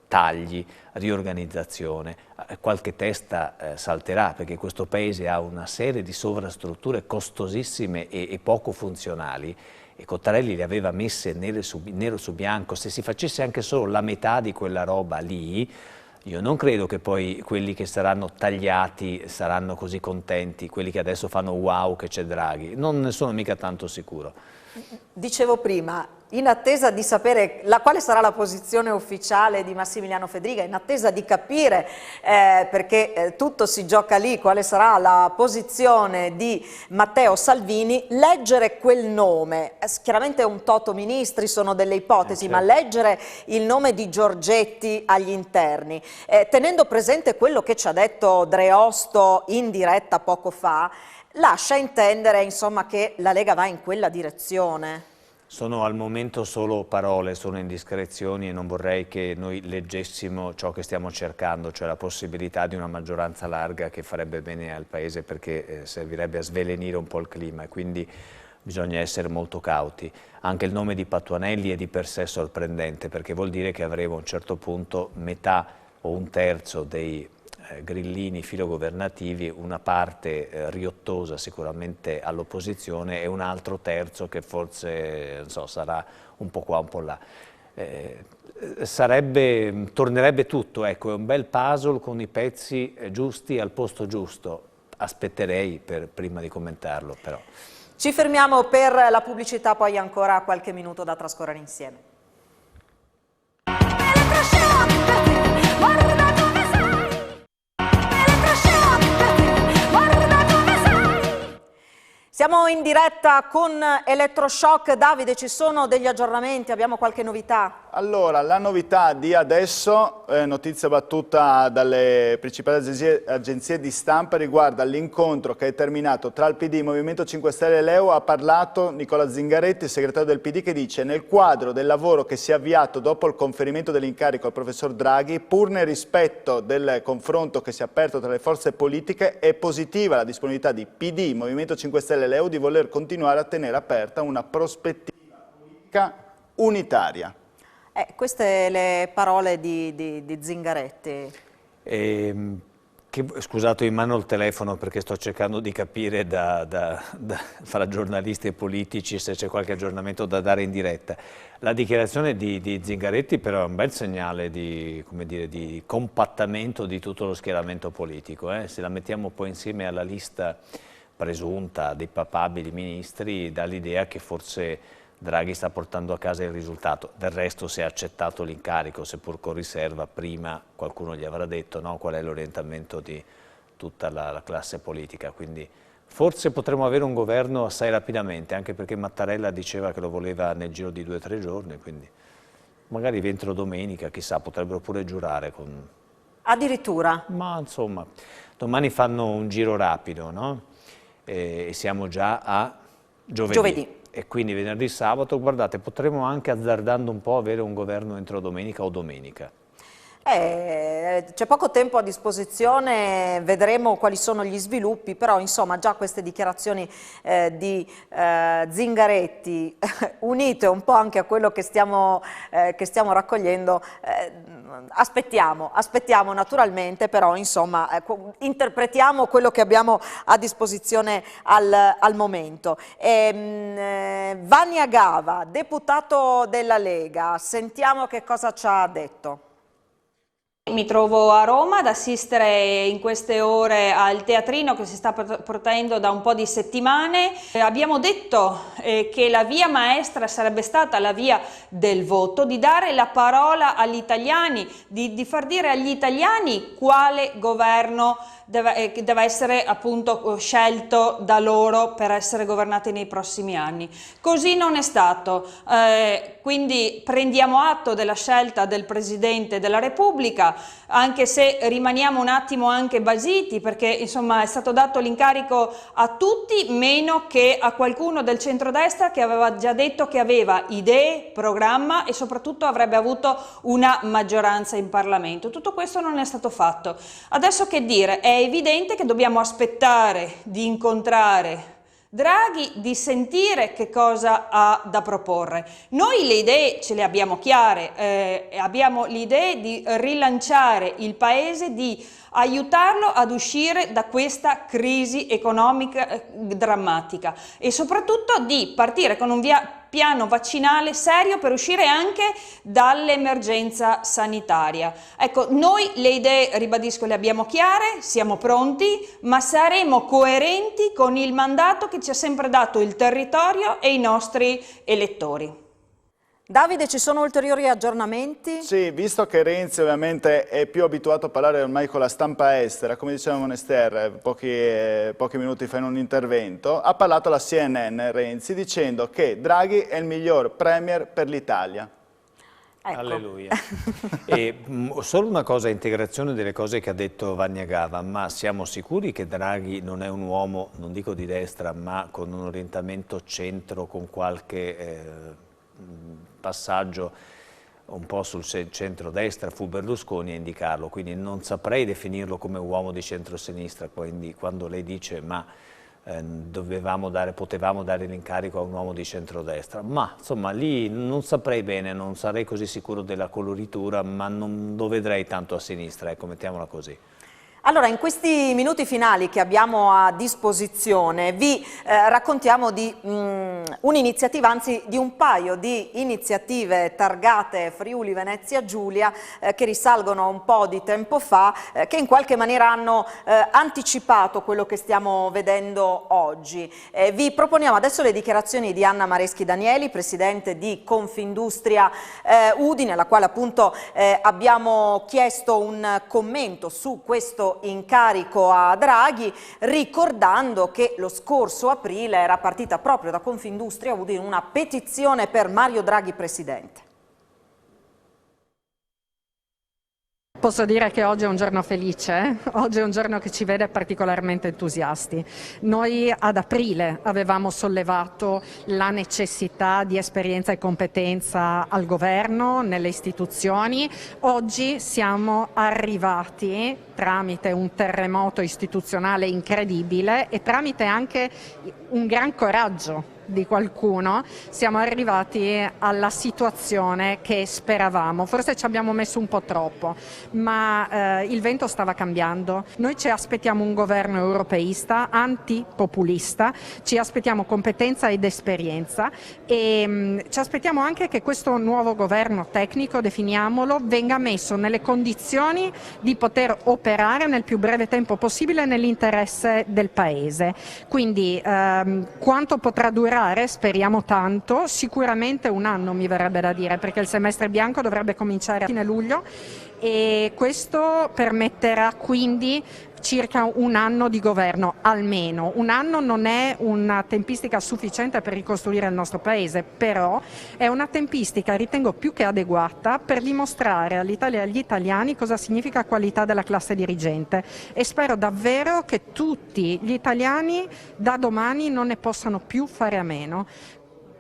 tagli, riorganizzazione, qualche testa salterà, perché questo paese ha una serie di sovrastrutture costosissime e poco funzionali, e Cottarelli le aveva messe nero su bianco. Se si facesse anche solo la metà di quella roba lì, io non credo che poi quelli che saranno tagliati saranno così contenti, quelli che adesso fanno wow che c'è Draghi, non ne sono mica tanto sicuro. Dicevo prima, in attesa di sapere quale sarà la posizione ufficiale di Massimiliano Fedriga, in attesa di capire, perché tutto si gioca lì, quale sarà la posizione di Matteo Salvini, leggere quel nome, chiaramente è un toto ministri, sono delle ipotesi, ma leggere il nome di Giorgetti agli interni, tenendo presente quello che ci ha detto Dreosto in diretta poco fa, lascia intendere insomma che la Lega va in quella direzione. Sono al momento solo parole, sono indiscrezioni, e non vorrei che noi leggessimo ciò che stiamo cercando, cioè la possibilità di una maggioranza larga che farebbe bene al Paese, perché servirebbe a svelenire un po' il clima, e quindi bisogna essere molto cauti. Anche il nome di Patuanelli è di per sé sorprendente, perché vuol dire che avremo a un certo punto metà o un terzo dei grillini filogovernativi, una parte riottosa sicuramente all'opposizione e un altro terzo che forse non so, sarà un po' qua un po' là. Tornerebbe tutto, ecco, è un bel puzzle con i pezzi giusti al posto giusto. Aspetterei prima di commentarlo, però. Ci fermiamo per la pubblicità, poi ancora qualche minuto da trascorrere insieme. Siamo in diretta con Elettroshock. Davide, ci sono degli aggiornamenti? Abbiamo qualche novità? Allora, la novità di adesso, notizia battuta dalle principali agenzie di stampa, riguarda l'incontro che è terminato tra il PD, Movimento 5 Stelle e Leo. Ha parlato Nicola Zingaretti, segretario del PD, che dice: nel quadro del lavoro che si è avviato dopo il conferimento dell'incarico al professor Draghi, pur nel rispetto del confronto che si è aperto tra le forze politiche, è positiva la disponibilità di PD, Movimento 5 Stelle e Leo di voler continuare a tenere aperta una prospettiva politica unitaria. Queste le parole di Zingaretti. Scusate, ho in mano il telefono perché sto cercando di capire fra giornalisti e politici se c'è qualche aggiornamento da dare in diretta. La dichiarazione di Zingaretti però è un bel segnale di compattamento di tutto lo schieramento politico. Se la mettiamo poi insieme alla lista presunta dei papabili ministri, dà l'idea che forse Draghi sta portando a casa il risultato. Del resto, se ha accettato l'incarico, seppur con riserva, prima qualcuno gli avrà detto no, qual è l'orientamento di tutta la classe politica. Quindi forse potremo avere un governo assai rapidamente, anche perché Mattarella diceva che lo voleva nel giro di 2 o 3 giorni, quindi magari entro domenica, chissà, potrebbero pure giurare. Addirittura? Ma insomma, domani fanno un giro rapido, no? E siamo già a giovedì. E quindi venerdì, sabato, guardate, potremo anche, azzardando un po', avere un governo entro domenica o domenica. C'è poco tempo a disposizione, vedremo quali sono gli sviluppi, però insomma già queste dichiarazioni di Zingaretti, unite un po' anche a quello che stiamo raccogliendo, aspettiamo naturalmente, però insomma interpretiamo quello che abbiamo a disposizione al momento. Vanni Agava, deputato della Lega, sentiamo che cosa ci ha detto. Mi trovo a Roma ad assistere in queste ore al teatrino che si sta protraendo da un po' di settimane. Abbiamo detto che la via maestra sarebbe stata la via del voto, di dare la parola agli italiani, di far dire agli italiani quale governo deve essere appunto scelto da loro per essere governati nei prossimi anni. Così non è stato, quindi prendiamo atto della scelta del Presidente della Repubblica, anche se rimaniamo un attimo anche basiti, perché insomma è stato dato l'incarico a tutti meno che a qualcuno del centrodestra che aveva già detto che aveva idee, programma e soprattutto avrebbe avuto una maggioranza in Parlamento. Tutto questo non è stato fatto. Adesso che dire? È evidente che dobbiamo aspettare di incontrare Draghi, di sentire che cosa ha da proporre. Noi le idee ce le abbiamo chiare, abbiamo l'idea di rilanciare il Paese, di aiutarlo ad uscire da questa crisi economica drammatica e soprattutto di partire con un piano vaccinale serio per uscire anche dall'emergenza sanitaria. Ecco, noi le idee, ribadisco, le abbiamo chiare, siamo pronti, ma saremo coerenti con il mandato che ci ha sempre dato il territorio e i nostri elettori. Davide, ci sono ulteriori aggiornamenti? Sì, visto che Renzi ovviamente è più abituato a parlare ormai con la stampa estera, come diceva Monester pochi minuti fa in un intervento, ha parlato alla CNN Renzi dicendo che Draghi è il miglior premier per l'Italia. Ecco. Alleluia. E solo una cosa, integrazione delle cose che ha detto Vanni Agava, ma siamo sicuri che Draghi non è un uomo, non dico di destra, ma con un orientamento centro, con qualche passaggio un po' sul centro-destra, fu Berlusconi a indicarlo, quindi non saprei definirlo come uomo di centro-sinistra, quindi quando lei dice ma potevamo dare l'incarico a un uomo di centrodestra, ma insomma lì non saprei bene, non sarei così sicuro della coloritura, ma non lo vedrei tanto a sinistra, ecco, mettiamola così. Allora, in questi minuti finali che abbiamo a disposizione vi raccontiamo di un'iniziativa, anzi di un paio di iniziative targate Friuli Venezia Giulia che risalgono a un po' di tempo fa, che in qualche maniera hanno anticipato quello che stiamo vedendo oggi. Vi proponiamo adesso le dichiarazioni di Anna Mareschi Danieli, presidente di Confindustria Udine, alla quale appunto abbiamo chiesto un commento su questo incarico a Draghi, ricordando che lo scorso aprile era partita proprio da Confindustria Udine una petizione per Mario Draghi presidente. Posso dire che oggi è un giorno felice, oggi è un giorno che ci vede particolarmente entusiasti. Noi ad aprile avevamo sollevato la necessità di esperienza e competenza al governo, nelle istituzioni. Oggi siamo arrivati tramite un terremoto istituzionale incredibile e tramite anche un gran coraggio di qualcuno, siamo arrivati alla situazione che speravamo. Forse ci abbiamo messo un po' troppo, ma il vento stava cambiando. Noi ci aspettiamo un governo europeista, antipopulista, ci aspettiamo competenza ed esperienza e ci aspettiamo anche che questo nuovo governo tecnico, definiamolo, venga messo nelle condizioni di poter operare nel più breve tempo possibile nell'interesse del Paese. Quindi quanto potrà durare? Speriamo tanto, sicuramente un anno mi verrebbe da dire, perché il semestre bianco dovrebbe cominciare a fine luglio e questo permetterà quindi circa un anno di governo, almeno. Un anno non è una tempistica sufficiente per ricostruire il nostro Paese, però è una tempistica, ritengo, più che adeguata per dimostrare all'Italia e agli italiani cosa significa qualità della classe dirigente e spero davvero che tutti gli italiani da domani non ne possano più fare a meno.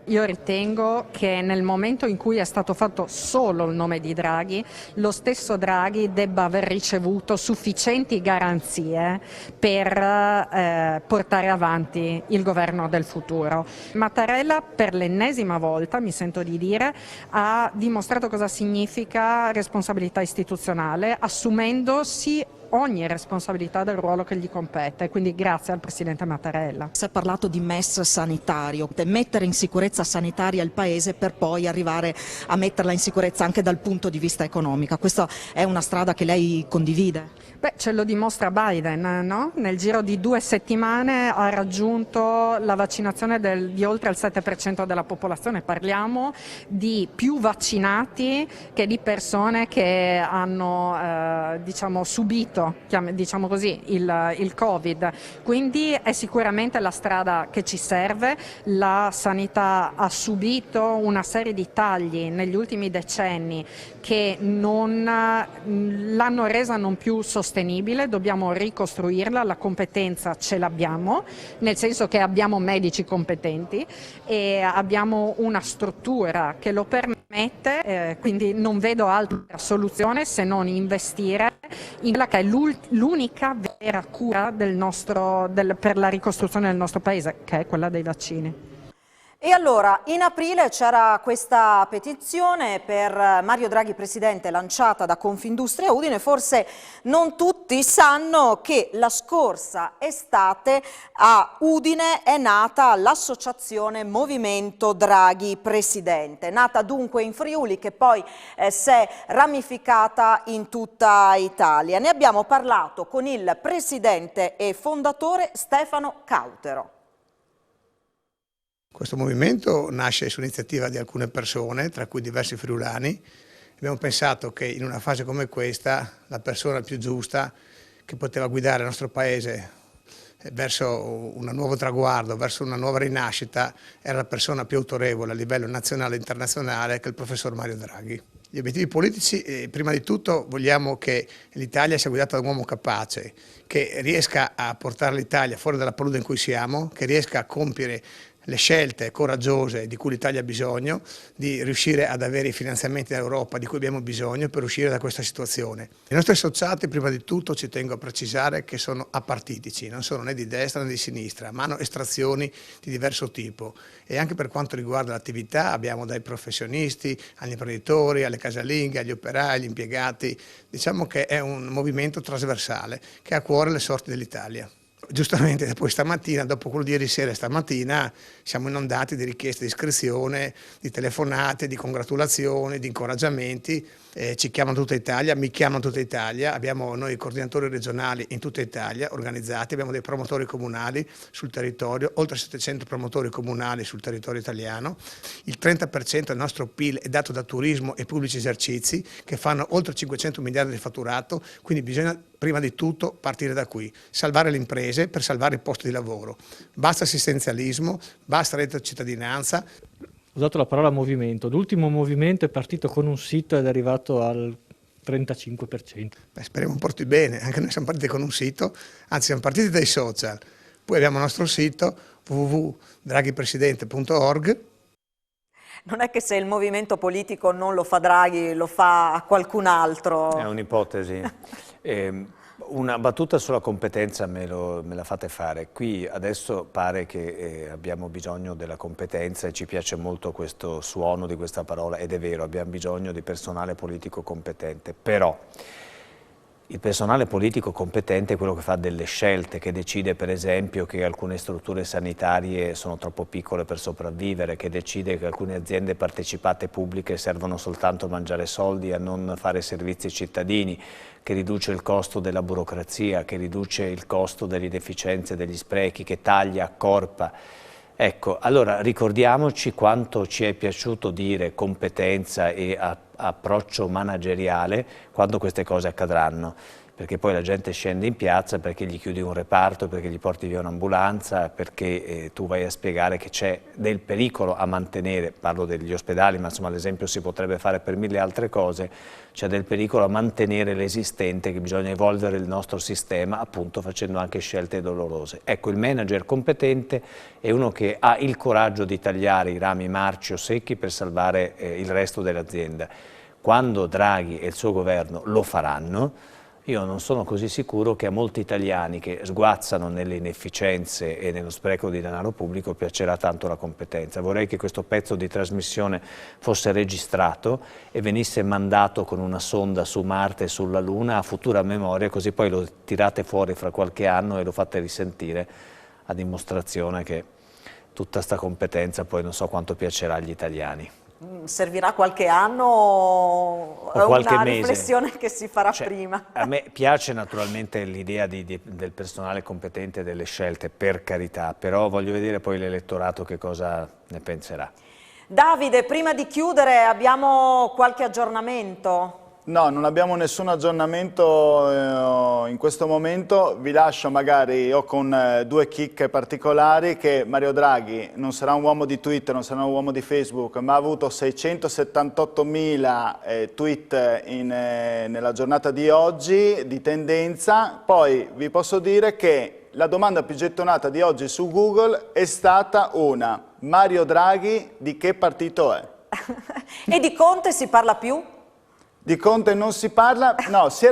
Io ritengo che nel momento in cui è stato fatto solo il nome di Draghi, lo stesso Draghi debba aver ricevuto sufficienti garanzie per portare avanti il governo del futuro. Mattarella per l'ennesima volta, mi sento di dire, ha dimostrato cosa significa responsabilità istituzionale, assumendosi ogni responsabilità del ruolo che gli compete, quindi grazie al Presidente Mattarella. Si è parlato di MES sanitario, mettere in sicurezza sanitaria il Paese per poi arrivare a metterla in sicurezza anche dal punto di vista economico. Questa è una strada che lei condivide? Beh, ce lo dimostra Biden, no? Nel giro di 2 settimane ha raggiunto la vaccinazione di oltre il 7% della popolazione. Parliamo di più vaccinati che di persone che hanno subito diciamo così, il Covid, quindi è sicuramente la strada che ci serve. La sanità ha subito una serie di tagli negli ultimi decenni che l'hanno resa non più sostenibile, dobbiamo ricostruirla, la competenza ce l'abbiamo, nel senso che abbiamo medici competenti e abbiamo una struttura che lo permette, quindi non vedo altra soluzione se non investire in quella che è l'unica vera cura per la ricostruzione del nostro paese, che è quella dei vaccini. E allora, in aprile c'era questa petizione per Mario Draghi Presidente lanciata da Confindustria Udine. Forse non tutti sanno che la scorsa estate a Udine è nata l'associazione Movimento Draghi Presidente, nata dunque in Friuli che poi si è ramificata in tutta Italia. Ne abbiamo parlato con il presidente e fondatore Stefano Cautero. Questo movimento nasce su iniziativa di alcune persone, tra cui diversi friulani. Abbiamo pensato che in una fase come questa la persona più giusta che poteva guidare il nostro Paese verso un nuovo traguardo, verso una nuova rinascita, era la persona più autorevole a livello nazionale e internazionale, che è il professor Mario Draghi. Gli obiettivi politici, prima di tutto vogliamo che l'Italia sia guidata da un uomo capace, che riesca a portare l'Italia fuori dalla palude in cui siamo, che riesca a compiere le scelte coraggiose di cui l'Italia ha bisogno, di riuscire ad avere i finanziamenti dall'Europa di cui abbiamo bisogno per uscire da questa situazione. I nostri associati, prima di tutto, ci tengo a precisare che sono apartitici, non sono né di destra né di sinistra, ma hanno estrazioni di diverso tipo. E anche per quanto riguarda l'attività abbiamo dai professionisti agli imprenditori, alle casalinghe, agli operai, agli impiegati. Diciamo che è un movimento trasversale che ha a cuore le sorti dell'Italia. Giustamente poi stamattina, dopo quello di ieri sera e stamattina, siamo inondati di richieste di iscrizione, di telefonate, di congratulazioni, di incoraggiamenti. Ci chiamano tutta Italia, mi chiamano tutta Italia, abbiamo noi coordinatori regionali in tutta Italia organizzati, abbiamo dei promotori comunali sul territorio, oltre 700 promotori comunali sul territorio italiano. Il 30% del nostro PIL è dato da turismo e pubblici esercizi che fanno oltre 500 miliardi di fatturato, quindi bisogna prima di tutto partire da qui, salvare le imprese per salvare i posti di lavoro. Basta assistenzialismo, basta reddito di cittadinanza. Ho usato la parola movimento. L'ultimo movimento è partito con un sito ed è arrivato al 35%. Speriamo porti bene, anche noi siamo partiti con un sito, anzi siamo partiti dai social, poi abbiamo il nostro sito www.draghipresidente.org. Non è che se il movimento politico non lo fa Draghi, lo fa a qualcun altro. È un'ipotesi. Una battuta sulla competenza me la fate fare. Qui adesso pare che abbiamo bisogno della competenza e ci piace molto questo suono di questa parola, ed è vero, abbiamo bisogno di personale politico competente, però il personale politico competente è quello che fa delle scelte, che decide per esempio che alcune strutture sanitarie sono troppo piccole per sopravvivere, che decide che alcune aziende partecipate pubbliche servono soltanto a mangiare soldi e a non fare servizi ai cittadini, che riduce il costo della burocrazia, che riduce il costo delle inefficienze, degli sprechi, che taglia, accorpa. Ecco, allora ricordiamoci quanto ci è piaciuto dire competenza e approccio manageriale quando queste cose accadranno. perché poi la gente scende in piazza perché gli chiudi un reparto, perché gli porti via un'ambulanza, perché tu vai a spiegare che c'è del pericolo a mantenere, parlo degli ospedali, ma insomma l'esempio si potrebbe fare per mille altre cose, c'è del pericolo a mantenere l'esistente, che bisogna evolvere il nostro sistema, appunto facendo anche scelte dolorose. Ecco, il manager competente è uno che ha il coraggio di tagliare i rami marci o secchi per salvare il resto dell'azienda. Quando Draghi e il suo governo lo faranno, io non sono così sicuro che a molti italiani che sguazzano nelle inefficienze e nello spreco di denaro pubblico piacerà tanto la competenza. Vorrei che questo pezzo di trasmissione fosse registrato e venisse mandato con una sonda su Marte e sulla Luna a futura memoria, così poi lo tirate fuori fra qualche anno e lo fate risentire a dimostrazione che tutta sta competenza poi non so quanto piacerà agli italiani. Servirà qualche anno o qualche una mese. Riflessione che si farà prima? A me piace naturalmente l'idea del personale competente e delle scelte, per carità, però voglio vedere poi l'elettorato che cosa ne penserà. Davide, prima di chiudere abbiamo qualche aggiornamento? No, non abbiamo nessun aggiornamento in questo momento. Vi lascio magari io con due chicche particolari, che Mario Draghi non sarà un uomo di Twitter, non sarà un uomo di Facebook, ma ha avuto 678.000 tweet nella giornata di oggi di tendenza. Poi vi posso dire che la domanda più gettonata di oggi su Google è stata una: Mario Draghi di che partito è? E di Conte si parla più? Di Conte non si parla, no, si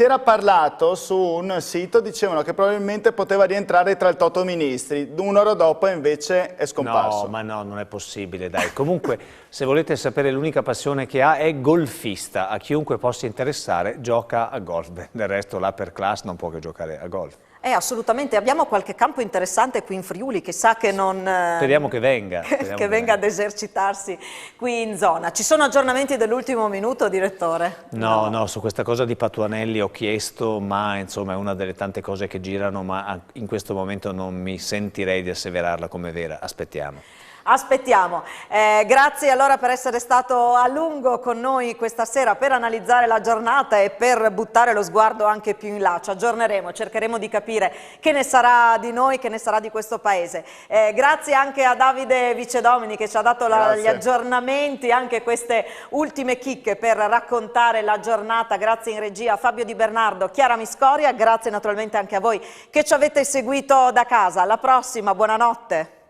era parlato su un sito, dicevano che probabilmente poteva rientrare tra il Toto Ministri, un'ora dopo invece è scomparso. No, ma no, non è possibile, dai. Comunque, se volete sapere, l'unica passione che ha è golfista, a chiunque possa interessare gioca a golf, del resto l'upper class non può che giocare a golf. Assolutamente, abbiamo qualche campo interessante qui in Friuli che sa che non... Speriamo che venga. che venga ad esercitarsi qui in zona. Ci sono aggiornamenti dell'ultimo minuto, direttore? No, su questa cosa di Patuanelli ho chiesto, ma insomma è una delle tante cose che girano, ma in questo momento non mi sentirei di asseverarla come vera. Aspettiamo. Aspettiamo. Grazie allora per essere stato a lungo con noi questa sera per analizzare la giornata e per buttare lo sguardo anche più in là. Ci aggiorneremo, cercheremo di capire che ne sarà di noi, che ne sarà di questo paese. Grazie anche a Davide Vicedomini che ci ha dato gli aggiornamenti, anche queste ultime chicche per raccontare la giornata. Grazie in regia a Fabio Di Bernardo, Chiara Miscoria, grazie naturalmente anche a voi che ci avete seguito da casa. Alla prossima, buonanotte.